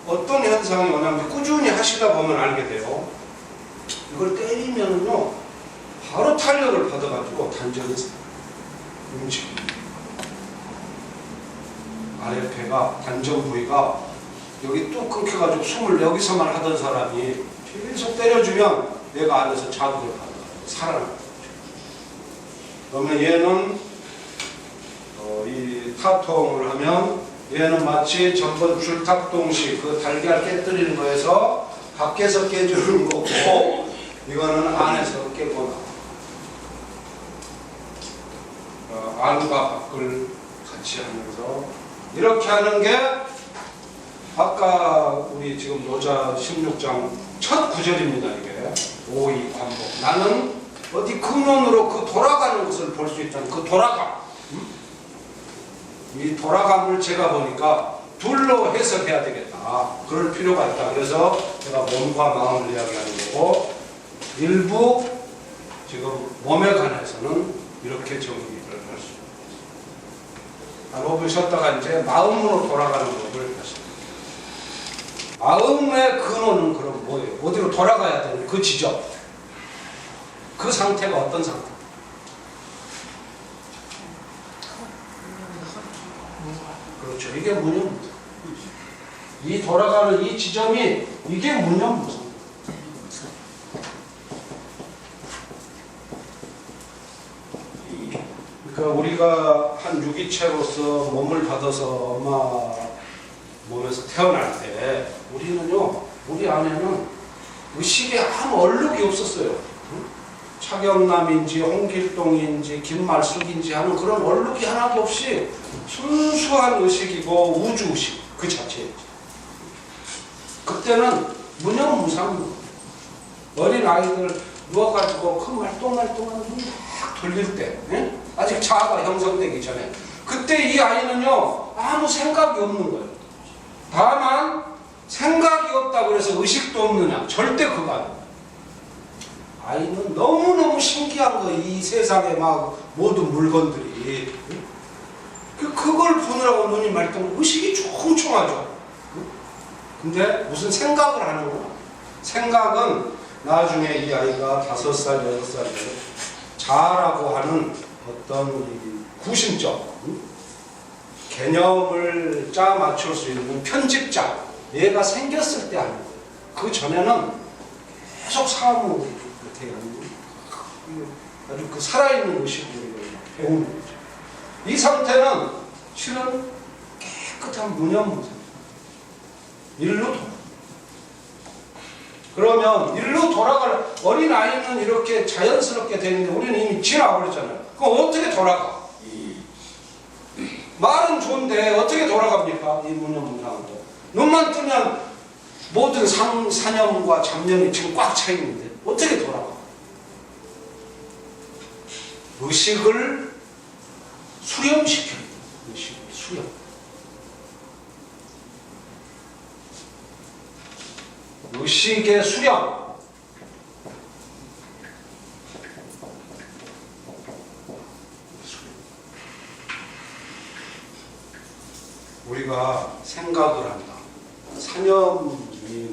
어떤 현상이 뭐냐면 꾸준히 하시다 보면 알게 돼요. 이걸 때리면요 바로 탄력을 받아가지고 단전이 움직여요. 아랫배가 단전 부위가 여기 뚝 끊겨가지고 숨을 여기서만 하던 사람이 계속 때려주면 내가 안에서 자극을 받아 살아나는 거죠. 그러면 얘는 이 타통을 하면 얘는 마치 전번 줄탁동식 그 달걀 깨뜨리는 거에서 밖에서 깨주는 거고 이거는 안에서 깨고 나와. 안과 밖을 같이 하면서 이렇게 하는 게 아까 우리 지금 노자 16장 첫 구절입니다. 이게 오이 관복. 나는 어디 근원으로 그 돌아가는 것을 볼 수 있다는 그 돌아감. 이 돌아감을 제가 보니까 둘로 해석해야 되겠다. 그럴 필요가 있다. 그래서 제가 몸과 마음을 이야기하는 거고 일부 지금 몸에 관해서는 이렇게 정리를 할 수 있습니다. 한 5분 쉬었다가 이제 마음으로 돌아가는 법을 다시. 마음의 근원은 그럼 뭐예요? 어디로 돌아가야 되는 그 지점. 그 상태가 어떤 상태? 그렇죠. 이게 무념무상. 이 돌아가는 이 지점이 이게 무념무상. 그러니까 우리가 한 유기체로서 몸을 받아서 엄마 몸에서 태어날 때 우리는요, 우리 안에는 의식에 아무 얼룩이 없었어요. 차경남인지 홍길동인지 김말숙인지 하는 그런 얼룩이 하나도 없이 순수한 의식이고 우주의식 그 자체였지. 그때는 무념무상. 어린 아이들 누워가지고 그 말똥하는 눈막 돌릴 때 아직 자아가 형성되기 전에 그때 이 아이는요 아무 생각이 없는 거예요. 다만 생각이 없다고 해서 의식도 없느냐? 절대 그거 아니에요. 아이는 너무너무 신기한 거예요. 이 세상에 막 모든 물건들이. 그걸 보느라고 눈이 맑던 의식이 총총하죠. 근데 무슨 생각을 하는구나. 생각은 나중에 이 아이가 5살, 6살 때 자아라고 하는 어떤 구심점, 개념을 짜 맞출 수 있는 편집자, 얘가 생겼을 때 하는 거예요. 그 전에는 계속 사무 이렇게 아주 그 살아있는 의식으로 배우는 거죠. 이 상태는 실은 깨끗한 무념무상. 일로 돌아. 그러면 일로 돌아갈 어린 아이는 이렇게 자연스럽게 되는데 우리는 이미 지나버렸잖아요. 그럼 어떻게 돌아가? 말은 좋은데 어떻게 돌아갑니까? 이 무념무상으로. 눈만 뜨면 모든 사념과 잡념이 지금 꽉 차 있는데 어떻게 돌아가? 의식을 수렴시켜야 돼. 의식을 수렴. 의식의 수렴. 우리가 생각을 한다. 사념이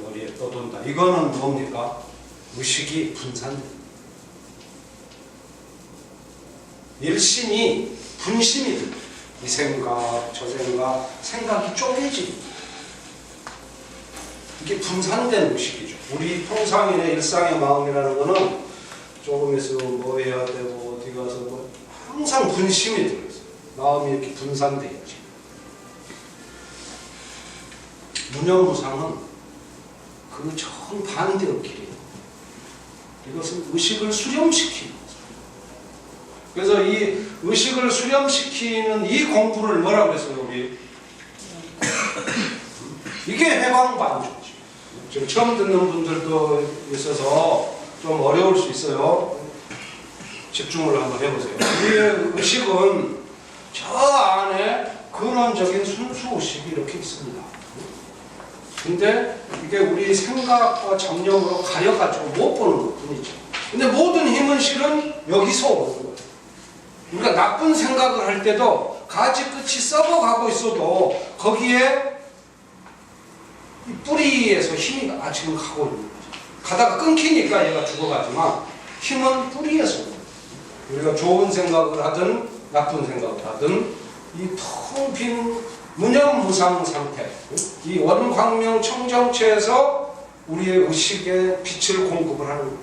머리에 떠돈다. 이거는 뭡니까? 의식이 분산된다. 일심이 분심이 든다. 이 생각, 저 생각, 생각이 쪼개집니다. 이게 분산된 의식이죠. 우리 통상인의 일상의 마음이라는 거는 조금 있으면 뭐 해야 되고 어디 가서 뭐 항상 분심이 들어있어요. 마음이 이렇게 분산되어 있지. 무념무상은 그 정반대의 길이에요. 이것은 의식을 수렴시키는 거죠. 그래서 이 의식을 수렴시키는 이 공부를 뭐라고 했어요, 우리? 이게 해방반주죠. 지금 처음 듣는 분들도 있어서 좀 어려울 수 있어요. 집중을 한번 해보세요. 우리의 의식은 저 안에 근원적인 순수 의식이 이렇게 있습니다. 근데 이게 우리 생각과 잡념으로 가려가지고 못 보는 것 뿐이죠. 근데 모든 힘은 실은 여기서 오는 거예요. 우리가 나쁜 생각을 할 때도 가지 끝이 썩어가고 있어도 거기에 이 뿌리에서 힘이 지금 가고 있는 거죠. 가다가 끊기니까 얘가 죽어가지만 힘은 뿌리에서 오는 거예요. 우리가 좋은 생각을 하든 나쁜 생각을 하든 이 텅 빈 무념무상 상태, 이 원광명 청정체에서 우리의 의식에 빛을 공급을 하는 거예요.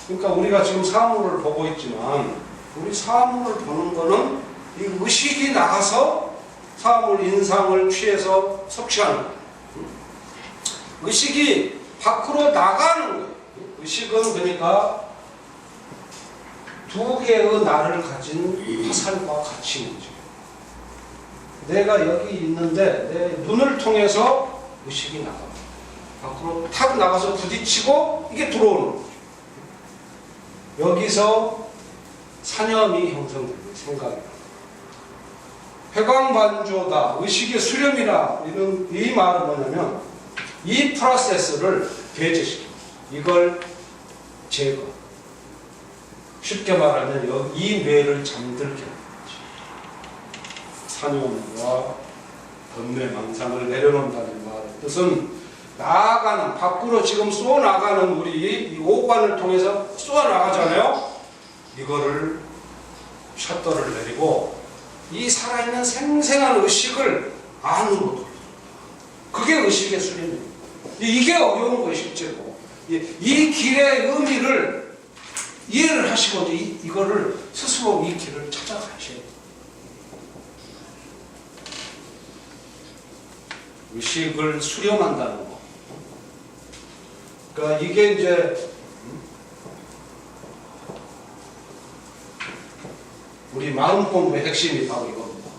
그러니까 우리가 지금 사물을 보고 있지만 우리 사물을 보는 거는 이 의식이 나가서 사물 인상을 취해서 섭취하는 거예요. 의식이 밖으로 나가는 거예요. 의식은 그러니까 두 개의 나를 가진 화살과 같이 있는 거죠. 내가 여기 있는데 내 눈을 통해서 의식이 나가. 밖으로 탁 나가서 부딪히고 이게 들어오는 거죠. 여기서 사념이 형성되는 생각이. 회광반조다, 의식의 수렴이라 이런 이 말은 뭐냐면 이 프로세스를 배제시켜. 이걸 제거. 쉽게 말하면 이 뇌를 잠들게 하는 거지. 사념과 번뇌망상을 내려놓는다는 말의 뜻은 나아가는, 밖으로 지금 쏘나가는 우리 이 오관을 통해서 쏘아나가잖아요. 이거를 셔터를 내리고 이 살아있는 생생한 의식을 안으로 돌려. 그게 의식의 수련입니다. 이게 어려운 거예요, 실제로. 이 길의 의미를 이해를 하시고 이거를 스스로 이 길을 찾아가셔야 돼요. 의식을 수렴한다는 거. 그러니까 이게 이제 우리 마음 공부의 핵심이 바로 이겁니다.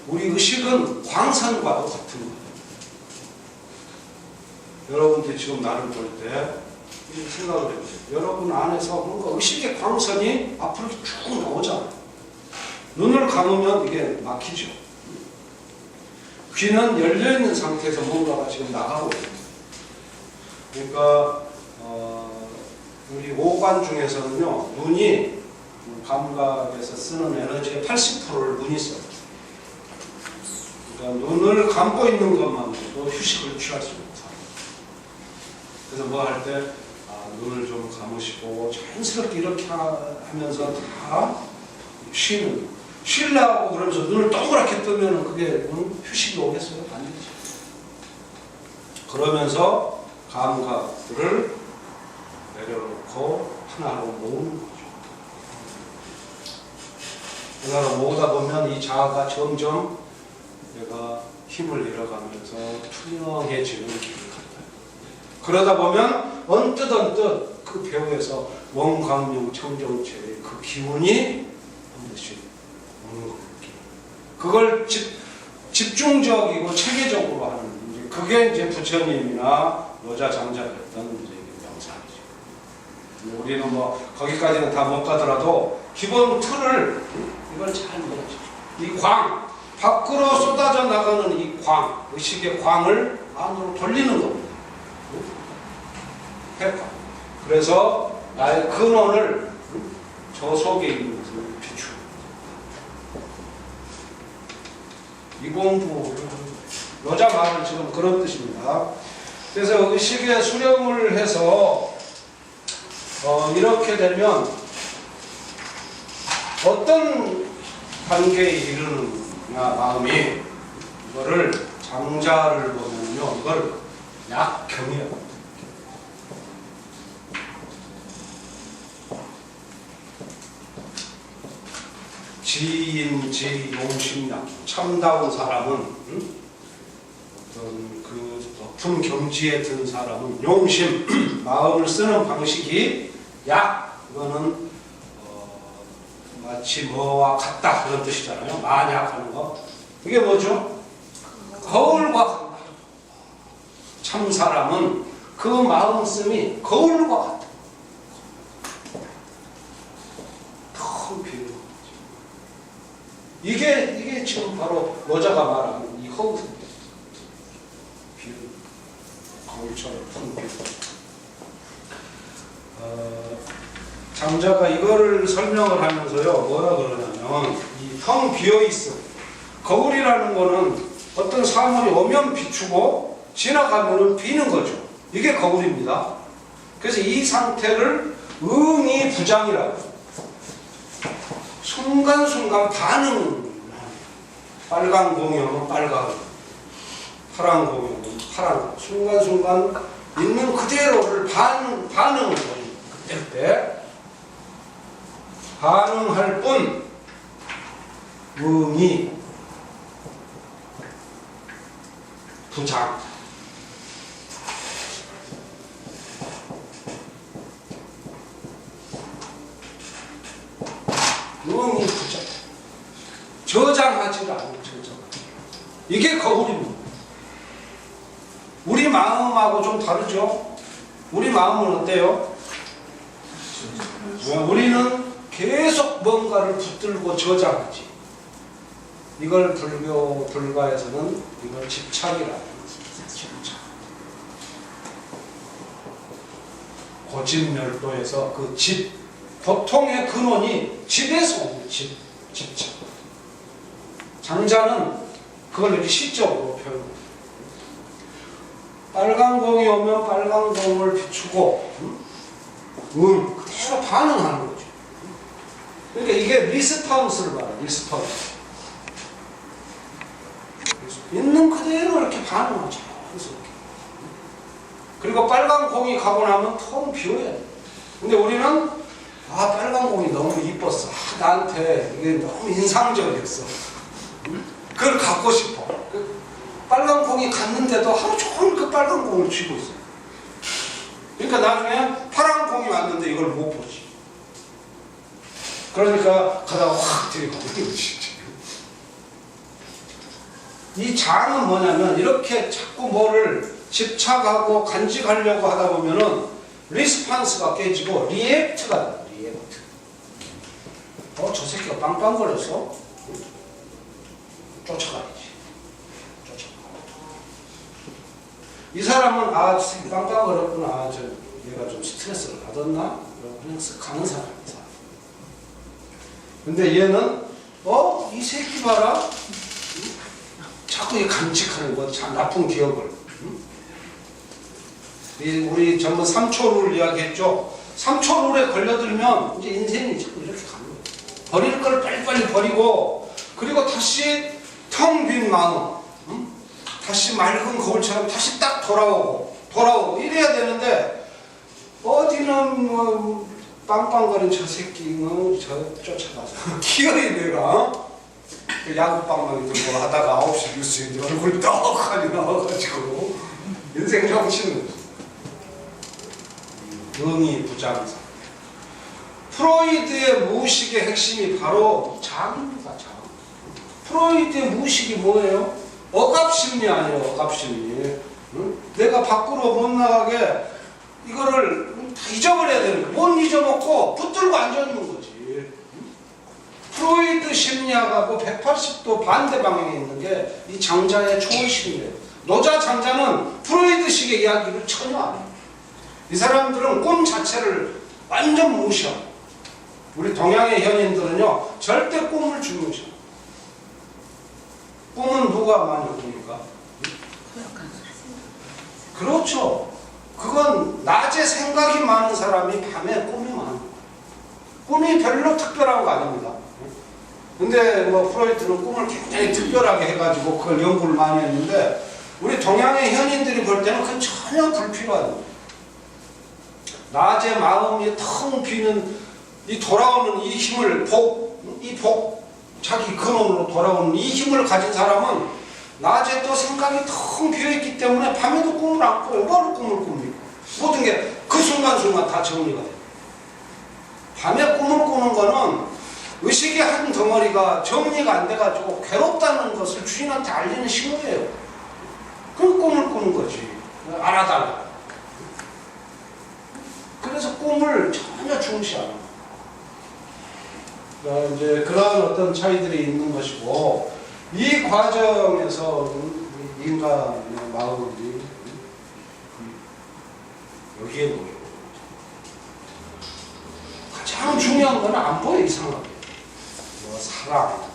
우리 의식은 광선과도 같은 거예요. 여러분들 지금 나를 볼 때 생각을 해보세요. 여러분 안에서 뭔가 의식의 광선이 앞으로 쭉 나오잖아요. 눈을 감으면 이게 막히죠. 귀는 열려있는 상태에서 뭔가가 지금 나가고 있습니다. 그러니까 우리 오관 중에서는요, 눈이 감각에서 쓰는 에너지의 80%를 눈이 써요. 그러니까 눈을 감고 있는 것만으로도 휴식을 취할 수 있는 상태. 그래서 뭐 할 때 눈을 좀 감으시고 자연스럽게 이렇게 하면서 다 쉬려고 그러면서 눈을 동그랗게 뜨면 그게 휴식이 오겠어요? 안 되죠. 그러면서 감각들을 내려놓고 하나로 모으는 거죠. 하나로 모으다 보면 이 자아가 점점 내가 힘을 잃어가면서 투명해지는 길을 간다. 그러다 보면 언뜻 그 배후에서 원광명 청정체의 그 기운이 반드시 오는 것 같아요. 그걸 집중적이고 체계적으로 하는, 그게 이제 부처님이나 여자 장자였던 이제 명상이죠. 우리는 뭐 거기까지는 다 못 가더라도 기본 틀을 이걸 잘 모르죠. 이 광, 밖으로 쏟아져 나가는 이 광, 의식의 광을 안으로 돌리는 겁니다. 핵광. 그래서 나의 근원을 저 속에 있는 것을 비추는 거죠. 이 공부를 여자 말은 지금 그런 뜻입니다. 그래서 의식의 수렴을 해서 이렇게 되면 어떤 단계에 이르느냐 마음이, 이거를 장자를 보면요, 이걸 약경이라고. 지인지 용심량, 참다운 사람은 어떤 그 높은 경지에 든 사람은 용심, 마음을 쓰는 방식이 약, 이거는 마치 뭐와 같다 그런 뜻이잖아요. 만약 하는 거. 이게 뭐죠? 거울과 같다. 참 사람은 그 마음씀이 거울과 같다. 텅 비는 거죠. 이게 지금 바로 여자가 말하는 이 허우입니다. 비는 거울처럼 텅 비는. 장자가 이거를 설명을 하면서요, 뭐라 그러냐면, 이 텅 비어 있어. 거울이라는 거는 어떤 사물이 오면 비추고 지나가면은 비는 거죠. 이게 거울입니다. 그래서 이 상태를 응이 부장이라고. 순간순간 반응. 빨간 공이면 빨간, 파란 공이면 파란. 순간순간 있는 그대로를 반응을 그때 반응할 뿐 응이 부장. 응이 부장. 저장하지를 않는 저장. 이게 거울입니다. 우리 마음하고 좀 다르죠? 우리 마음은 어때요? 우리는 계속 뭔가를 붙들고 저장하지. 이걸 불가에서는 이걸 집착이라고 합니다. 집착. 고집멸도에서 그 집, 보통의 근원이 집에서 오는 집착. 장자는 그걸 이렇게 시적으로 표현합니다. 빨간 공이 오면 빨간 공을 비추고, 그대로 반응하는 거죠. 그러니까 이게 리스폰스를 말해요. 리스폰스. 있는 그대로 이렇게 반응하죠. 그리고 빨간 공이 가고 나면 텅 비워야 돼. 근데 우리는 빨간 공이 너무 이뻤어. 나한테 이게 너무 인상적이었어. 그걸 갖고 싶어. 빨간 공이 갔는데도 하루 종일 그 빨간 공을 쥐고 있어. 그러니까 나중에 파란 공이 왔는데 이걸 못 보지. 그러니까 가다가 확 들이거든. 이 장은 뭐냐면 이렇게 자꾸 뭐를 집착하고 간직하려고 하다 보면은 리스판스가 깨지고 리액트가 돼. 리액트. 저 새끼가 빵빵거렸어? 쫓아가야지. 이 사람은 저 새끼 빵빵거렸구나. 얘가 좀 스트레스를 받았나? 그냥 쓱 가는 사람이야. 근데 얘는 이 새끼 봐라. 자꾸 간직하는 거, 참 나쁜 기억을. 우리 전부 3초 룰 이야기했죠. 3초 룰에 걸려들면 이제 인생이 자꾸 이렇게 가는 거예요. 버릴 걸 빨리빨리 버리고, 그리고 다시 텅 빈 마음, 다시 맑은 거울처럼 다시 딱 돌아오고 이래야 되는데, 어디는 뭐 빵빵거린 저 새끼는 쫓아가서 기어이 내가 야구방망이 들고 하다가 9시 뉴스에 얼굴 떡하니 나와가지고 인생 정치는 거죠. 응이 부장사. 프로이드의 무의식의 핵심이 바로 장입니다. 장. 프로이드의 무의식이 뭐예요? 억압심리 아니에요. 억압심리. 내가 밖으로 못 나가게 이거를 다 잊어버려야 되는 거예요. 못 잊어먹고 붙들고 앉아있는 거지. 프로이드 심리학하고 180도 반대 방향에 있는 게 이 장자의 초월 심리예요. 노자 장자는 프로이드식의 이야기를 전혀 안 해요. 이 사람들은 꿈 자체를 완전 무시하고, 우리 동양의 현인들은요 절대 꿈을 중요시해요. 꿈은 누가 많이 꿉니까? 그렇죠. 그건 낮에 생각이 많은 사람이 밤에 꿈이 많은 거예요. 꿈이 별로 특별한 거 아닙니다. 근데 뭐 프로이트는 꿈을 굉장히 특별하게 해가지고 그걸 연구를 많이 했는데, 우리 동양의 현인들이 볼 때는 그건 전혀 불필요한 거예요. 낮에 마음이 텅 비는 이 돌아오는 이 힘을 자기 근원으로 돌아오는 이 힘을 가진 사람은 낮에 또 생각이 텅 비어있기 때문에 밤에도 꿈을 안 꿔요. 뭐를 꿈을 꿉니까? 모든 게 그 순간순간 다 정리가 돼요. 밤에 꿈을 꾸는 거는 의식의 한 덩어리가 정리가 안 돼가지고 괴롭다는 것을 주인한테 알리는 신호예요. 그 꿈을 꾸는 거지. 알아달라. 그래서 꿈을 전혀 중시 안 합니다. 그러니까 이제 그런 어떤 차이들이 있는 것이고, 이 과정에서 인간의 마음이 여기에 보여요. 가장 중요한 건 안 보여, 이상하게. 뭐 사랑,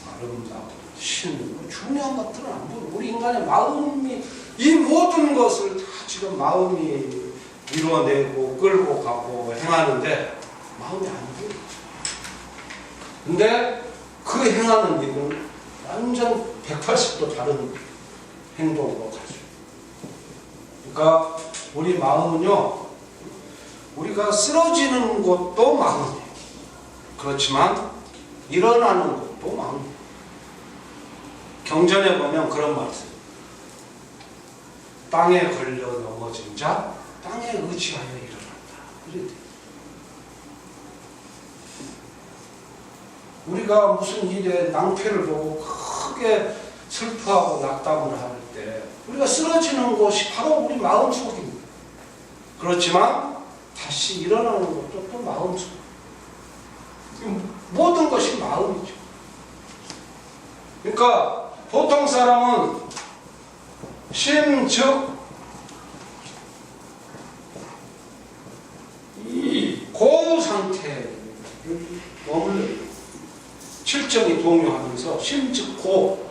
아름다움, 중요한 것들은 안 보여. 우리 인간의 마음이 이 모든 것을 다 지금 마음이 이루어내고 끌고 가고 행하는데 마음이 안 보여. 근데 그 행하는 일은 완전 180도 다른 행동으로 가죠. 그러니까 우리 마음은요, 우리가 쓰러지는 것도 마음이에요. 그렇지만 일어나는 것도 마음이에요. 경전에 보면 그런 말이 있어요. 땅에 걸려 넘어진 자 땅에 의지하여 일어난다. 그래야 돼요. 우리가 무슨 일에 낭패를 보고 크게 슬퍼하고 낙담을 할 때 우리가 쓰러지는 곳이 바로 우리 마음속입니다. 그렇지만 다시 일어나는 것도 또 마음속. 모든 것이 마음이죠. 그러니까 보통 사람은 심즉 이 고우 상태를 머물러요. 칠정이 동요하면서 심즉 고,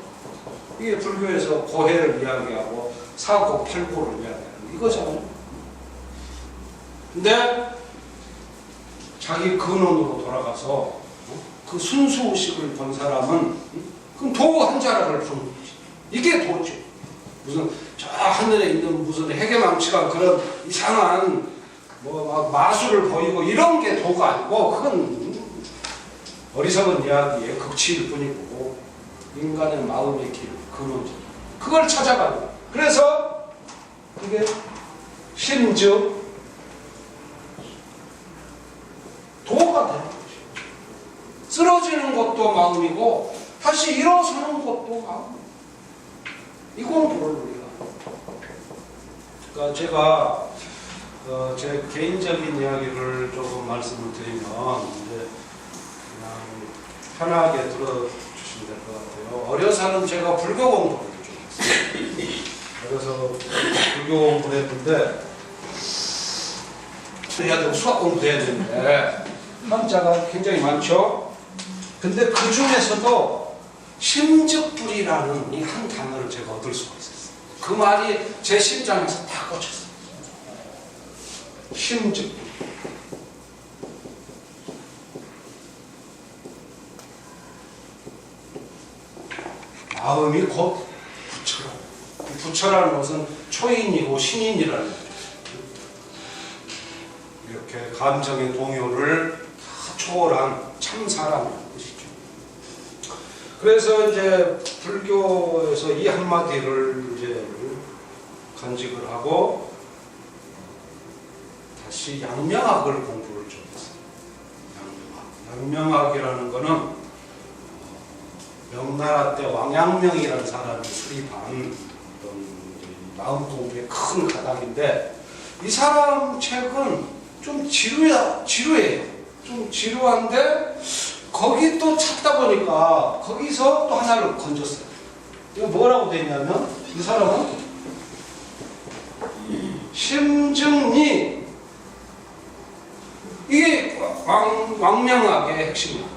이게 불교에서 고해를 이야기하고 사고 팔고를 이야기하는 이거잖아요. 근데 자기 근원으로 돌아가서 그 순수의식을 본 사람은 그럼 도 한 자락을 푸는 거지. 이게 도죠. 무슨 저 하늘에 있는 무슨 해계망치가 그런 이상한 뭐 마술을 보이고 이런 게 도가 아니고 그건 어리석은 이야기의 극치일 뿐이고 인간의 마음의 길, 근원적 그걸 찾아가는 거예요. 그래서 이게 심즉 도가 되는 거죠. 쓰러지는 것도 마음이고 다시 일어서는 것도 마음. 이건 도를 우리가. 그러니까 제가 제 개인적인 이야기를 조금 말씀을 드리면 이제 그냥 편하게 들어주시면 될 것 같아요. 어려서는 제가 불교 공부를 좀 했어요. 그래서 불교 공부를 했는데 해야 되고 수학 공부도 해야 되는데 한자가 굉장히 많죠. 근데 그 중에서도 심즉불이라는 이 한 단어를 제가 얻을 수가 있었어요. 그 말이 제 심장에서 다 꽂혔어요. 심즉불. 마음이 곧 부처라. 부처라는 것은 초인이고 신인이라는 거죠. 이렇게 감정의 동요를 다 초월한 참 사람이라는 것이죠. 그래서 이제 불교에서 이 한마디를 이제 간직을 하고 다시 양명학을 공부를 좀 했어요. 양명학이라는 거는 명나라 때 왕양명이라는 사람이 수립한 마음 공부의 큰 가닥인데 이 사람 책은 좀 지루해요. 좀 지루한데 거기 또 찾다 보니까 거기서 또 하나를 건졌어요. 이거 뭐라고 돼 있냐면 이 사람은 심증리 이게 왕명학의 핵심이에요.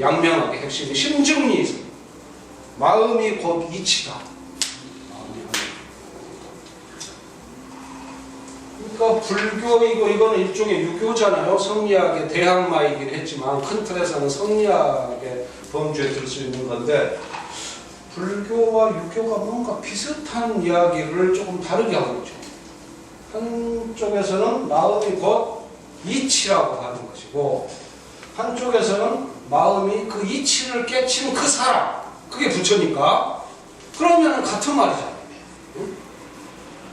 양명학의 핵심이 심증리 마음이 곧 이치다. 그러니까 불교이고 이거는 일종의 유교잖아요. 성리학의 대항마이긴 했지만 큰 틀에서는 성리학의 범주에 들 수 있는 건데 불교와 유교가 뭔가 비슷한 이야기를 조금 다르게 하고 있죠. 한쪽에서는 마음이 곧 이치라고 하는 것이고 한쪽에서는 마음이 그 이치를 깨친 그 사람 그게 부처니까 그러면 같은 말이잖아요.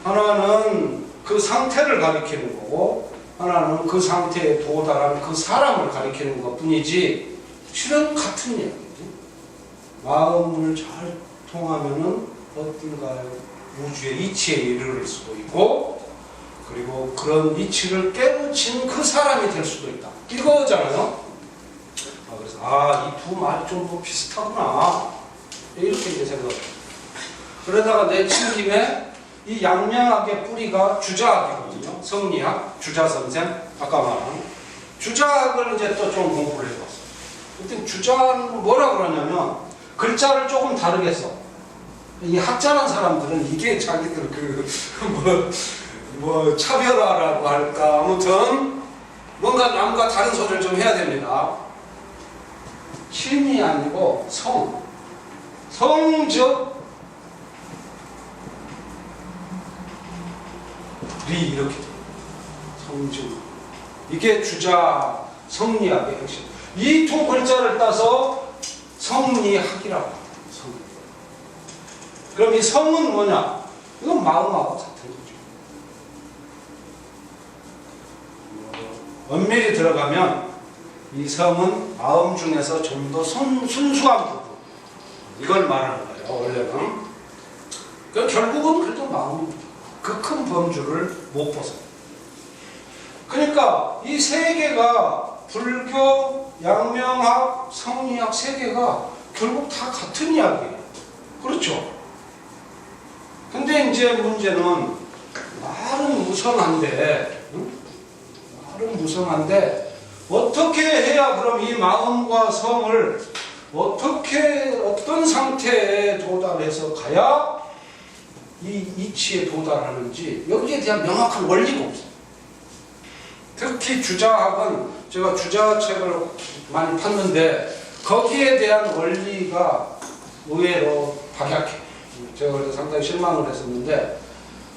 하나는 그 상태를 가리키는 거고 하나는 그 상태에 도달한 그 사람을 가리키는 것 뿐이지 실은 같은 얘기지. 마음을 잘 통하면은 어딘가요 우주의 이치에 이르를 수도 있고 그리고 그런 이치를 깨우친 그 사람이 될 수도 있다. 이거잖아요. 그래서 이 두 말이 좀 뭐 비슷하구나 이렇게 이제 생각해요. 그러다가 내친 김에 이 양명학의 뿌리가 주자학이거든요. 성리학, 주자선생, 아까 말한 주자학을 이제 또 좀 공부를 해봤어요. 그때 주자는 뭐라 그러냐면 글자를 조금 다르게 써. 이 학자란 사람들은 이게 자기들 차별화라고 할까, 아무튼 뭔가 남과 다른 소리를 좀 해야 됩니다. 힘이 아니고 성적 리 이렇게 돼요. 성적. 이게 주자 성리학의 핵심. 이 두 글자를 따서 성리학이라고 합니다. 그럼 이 성은 뭐냐? 이건 마음하고 같은 거죠. 엄밀히 들어가면 이 성은 마음 중에서 좀 더 순수한 부분, 이걸 말하는 거예요. 원래는. 그럼 결국은 그래도 마음입니다. 그 큰 범주를 못 벗어요. 그러니까 이 세 개가 불교, 양명학, 성리학 세 개가 결국 다 같은 이야기예요. 그렇죠? 근데 이제 문제는 말은 무성한데, 어떻게 해야 그럼 이 마음과 성을 어떤 상태에 도달해서 가야 이 이치에 도달하는지 여기에 대한 명확한 원리가 없어요. 특히 주자학은 제가 주자책을 많이 팠는데 거기에 대한 원리가 의외로 박약해요. 제가 그래서 상당히 실망을 했었는데,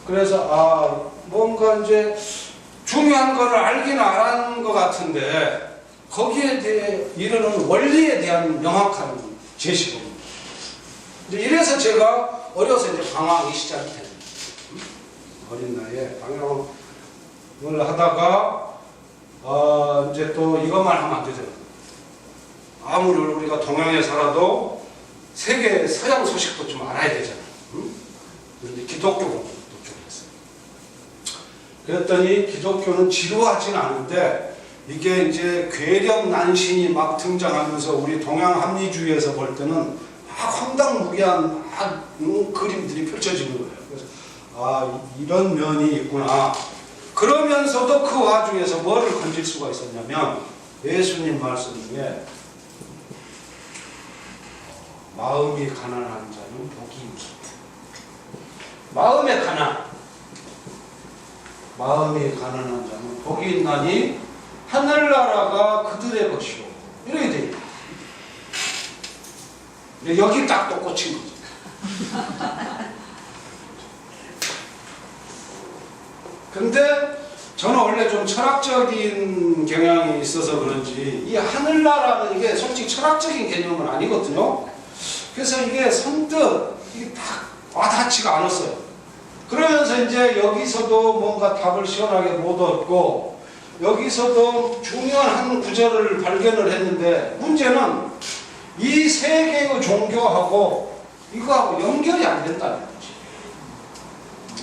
그래서 뭔가 이제 중요한 거를 알긴 알았는 것 같은데 거기에 대해 이르는 원리에 대한 명확한 제시가 없는 거예요. 이래서 제가 어려서 이제 방황이 시작이 됩니다. 어린 나이에 방황을 하다가 이제 또 이것만 하면 안 되잖아요. 아무리 우리가 동양에 살아도 세계 서양 소식도 좀 알아야 되잖아요. 그런데 기독교 공부도 좀 했어요. 그랬더니 기독교는 지루하진 않은데 이게 이제 괴력난신이 막 등장하면서 우리 동양 합리주의에서 볼 때는 막 황당무계한 그림들이 펼쳐지는 거예요. 그래서 이런 면이 있구나. 그러면서도 그 와중에서 뭐를 건질 수가 있었냐면 예수님 말씀 중에 마음이 가난한 자는 복이 있다. 마음이 가난한 자는 복이 있나니 하늘나라가 그들의 것이오. 이렇게 돼 있다. 여기 딱 또 꽂힌 거죠. 근데 저는 원래 좀 철학적인 경향이 있어서 그런지 이 하늘나라는 이게 솔직히 철학적인 개념은 아니거든요. 그래서 이게 선뜻 이게 딱 와닿지가 않았어요. 그러면서 이제 여기서도 뭔가 답을 시원하게 못 얻고 여기서도 중요한 한 구절을 발견을 했는데 문제는 이 세 개의 종교하고 이거하고 연결이 안 된다는 거지.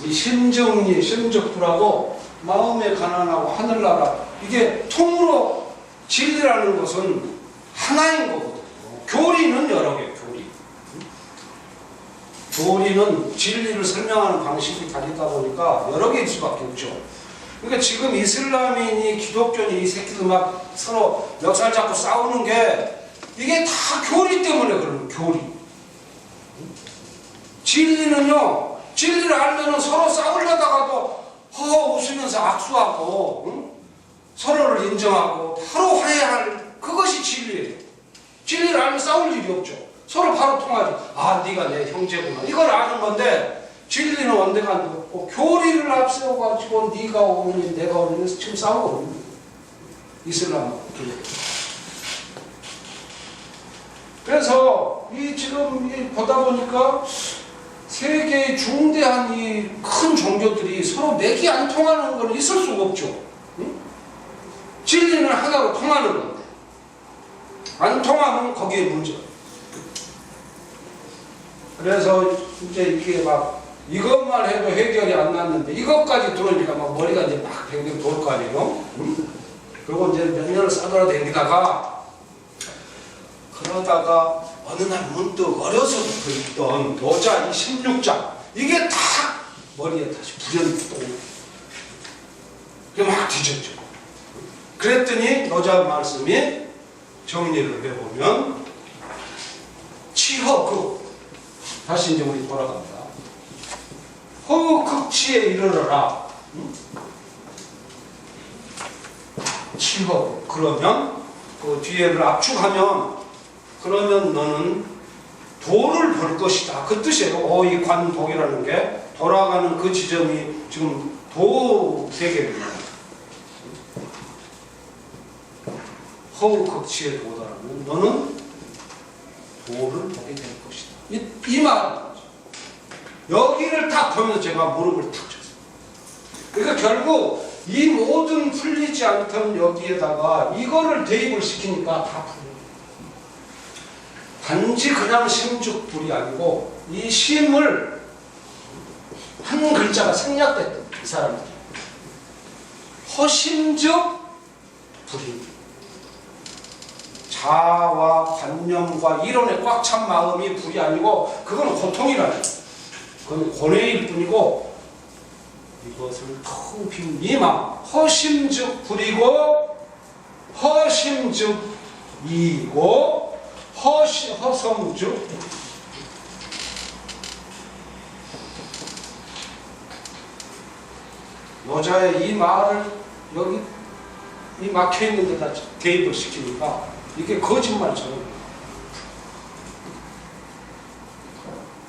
이 심정리, 심적두라고 마음의 가난하고 하늘나라 이게 통으로 진리라는 것은 하나인 거거든요. 교리는 여러 개, 교리는 진리를 설명하는 방식이 다르다 보니까 여러 개일 수밖에 없죠. 그러니까 지금 이슬람인이 기독교인이 이 새끼들 막 서로 멱살 잡고 싸우는 게 이게 다 교리 때문에 그러는 거예요. 교리. 진리는요, 진리를 알면은 서로 싸우려다가도 웃으면서 악수하고 서로를 인정하고 서로 화해할 그것이 진리예요. 진리를 알면 싸울 일이 없죠. 서로 바로 통하죠. 네가 내 형제구나. 이걸 아는 건데 진리는 언젠가 없고 교리를 앞세워가지고 네가 오니 내가 오니 해서 지금 싸우고 있는 거예요. 이슬람하고 기독교. 그래서 지금 보다 보니까 세계의 중대한 이 큰 종교들이 서로 맥이 안 통하는 건 있을 수가 없죠. 응? 진리는 하나로 통하는 건데 안 통하면 거기에 문제가. 그래서 이제 이게 막 이것만 해도 해결이 안 났는데 이것까지 들어오니까 막 머리가 이제 막 뱅뱅 돌 거 아니에요? 그리고 이제 몇 년을 싸돌아다니다가 그러다가 어느 날 문득 어려서부터 있던 노자 이 16장 이게 딱 머리에 다시 불현이 또 그게 막 뒤졌죠. 그랬더니 노자 말씀이 정리를 해보면 치허극. 다시 이제 우리 돌아갑니다. 허극치에 이르러라. 치허. 그러면 그 뒤에를 압축하면 그러면 너는 도를 벌 것이다. 그 뜻이에요. 이 관독이라는 게 돌아가는 그 지점이 지금 도 세계입니다. 허극치에 도달하면 너는 도를 보게 될 것이다. 이 말은 여기를 딱 보면서 제가 무릎을 탁 쳤어요. 그러니까 결국 이 모든 풀리지 않던 여기에다가 이거를 대입을 시키니까 다 풀려요. 단지 그냥 심죽불이 아니고 이 심을 한 글자가 생략됐던 이 사람들. 허심적 불이. 자아와 관념과 이론에 꽉 찬 마음이 불이 아니고 그건 고통이라는, 그건 고뇌일 뿐이고 이것을 텅 빈 이 마음, 허심즉 불이고 허심즉 이고 허성즉 노자의 이 말을 여기 이 막혀있는 데다 대입을 시키니까 이게 거짓말처럼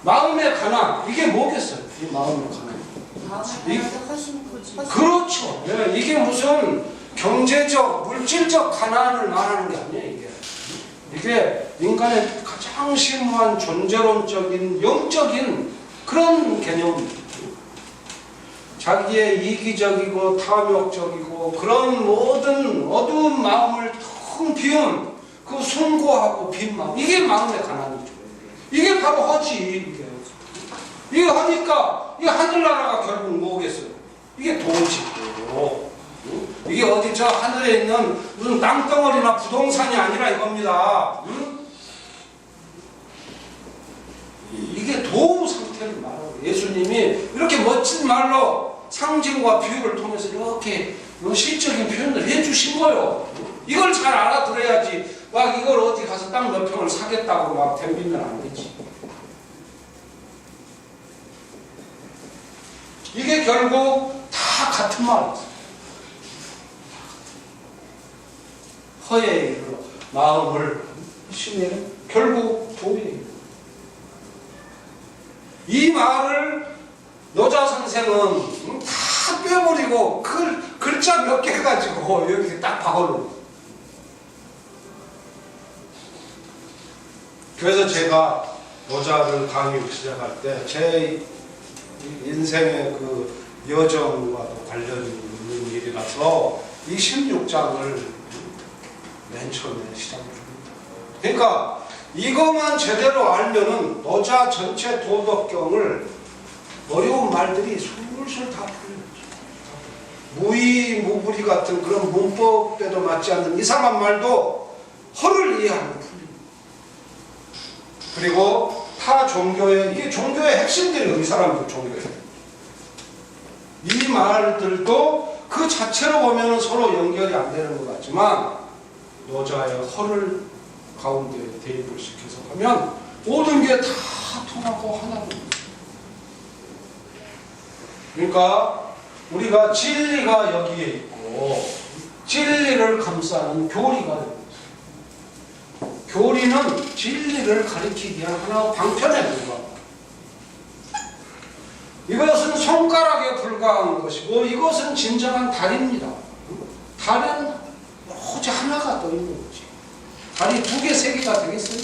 마음의 가난, 이게 뭐겠어요? 이 마음의 가난. 그렇죠. 네, 이게 무슨 경제적, 물질적 가난을 말하는 게 아니에요. 이게 인간의 가장 심오한 존재론적인, 영적인 그런 개념입니다. 자기의 이기적이고 탐욕적이고 그런 모든 어두운 마음을 텅 비운 그 숭고하고 빈 마음, 이게 마음의 가난이죠. 이게 바로 허지. 이게 허니까 이 하늘나라가 결국 뭐겠어요? 이게 도지고, 이게 어디 저 하늘에 있는 무슨 땅덩어리나 부동산이 아니라 이겁니다. 이게 도 상태를 말하고 예수님이 이렇게 멋진 말로 상징과 비유를 통해서 이렇게 실적인 표현을 해주신 거예요. 이걸 잘 알아들어야지 막 이걸 어디 가서 땅 몇 평을 사겠다고 막 덤비면 안 되지. 이게 결국 다 같은 말이죠. 허에 이르러 마음을 심에는 결국 도에 이 말을 노자 선생은 다 빼버리고 글자 몇 개 가지고 여기 딱 박아놓은. 그래서 제가 노자를 강의 시작할 때 제 인생의 그 여정과도 관련 있는 일이라서 이 16장을 맨 처음에 시작합니다. 그러니까 이것만 제대로 알면은 노자 전체 도덕경을 어려운 말들이 술술 다 풀려요. 무의, 무불이 같은 그런 문법에도 맞지 않는 이상한 말도 허를 이해하면 풀립니다. 그리고 타 종교의, 이게 종교의 핵심들이에요. 이 사람들 종교의. 이 말들도 그 자체로 보면 서로 연결이 안 되는 것 같지만 노자의 허를 가운데 대입을 시켜서 하면 모든 게 다 통하고 하나로. 그러니까 우리가 진리가 여기에 있고 진리를 감싸는 교리가 됩니다. 교리는 진리를 가리키기 위한 하나의 방편에 불과합니다. 이것은 손가락에 불과한 것이고 이것은 진정한 달입니다. 달은 오로지 하나가 떠 있는 거지. 달이 두 개, 세 개가 되겠어요?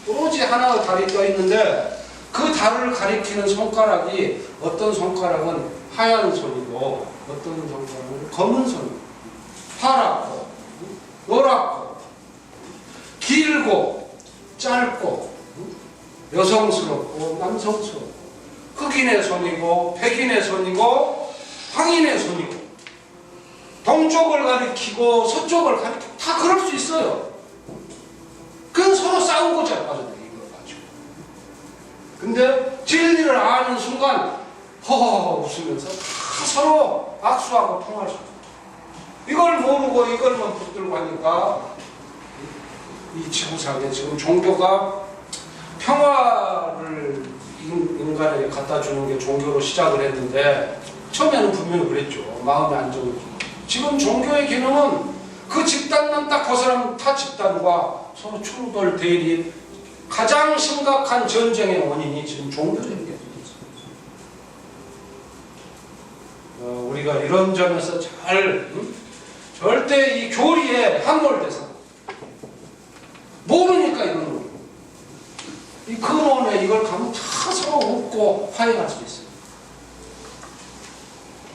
오로지 하나의 달이 떠 있는데 그 달을 가리키는 손가락이 어떤 손가락은 하얀 손이고 어떤 손가락은 검은 손이고 파랗고 노랗고 길고 짧고 여성스럽고 남성스럽고 흑인의 손이고 백인의 손이고 황인의 손이고 동쪽을 가리키고 서쪽을 가리키고 다 그럴 수 있어요. 그건 서로 싸우고자 하거든요. 이걸 가지고. 근데 진리를 아는 순간 허허허 웃으면서 다 서로 악수하고 통할 수 있어요. 이걸 모르고 이걸만 붙들고 하니까 이 지구상에 지금 종교가 평화를 인간에게 갖다 주는 게 종교로 시작을 했는데 처음에는 분명히 그랬죠. 마음의 안정을. 지금 종교의 기능은 그 집단만 딱 벗어나면 타 집단과 서로 충돌, 대립, 가장 심각한 전쟁의 원인이 지금 종교적인 게 우리가 이런 점에서 절대 이 교리에 함몰돼서 모르니까 이런 거. 이 근원에 이걸 가면 다 서로 웃고 화해할 수 있어요.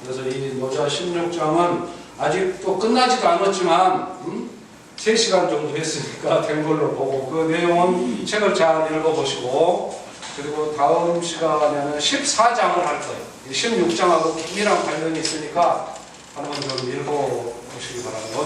그래서 이 노자 16장은 아직도 끝나지도 않았지만 3시간 정도 했으니까 된 걸로 보고 그 내용은 책을 잘 읽어보시고 그리고 다음 시간에는 14장을 할 거예요. 16장하고 긴밀한 관련이 있으니까 한번 좀 읽어보시기 바랍니다.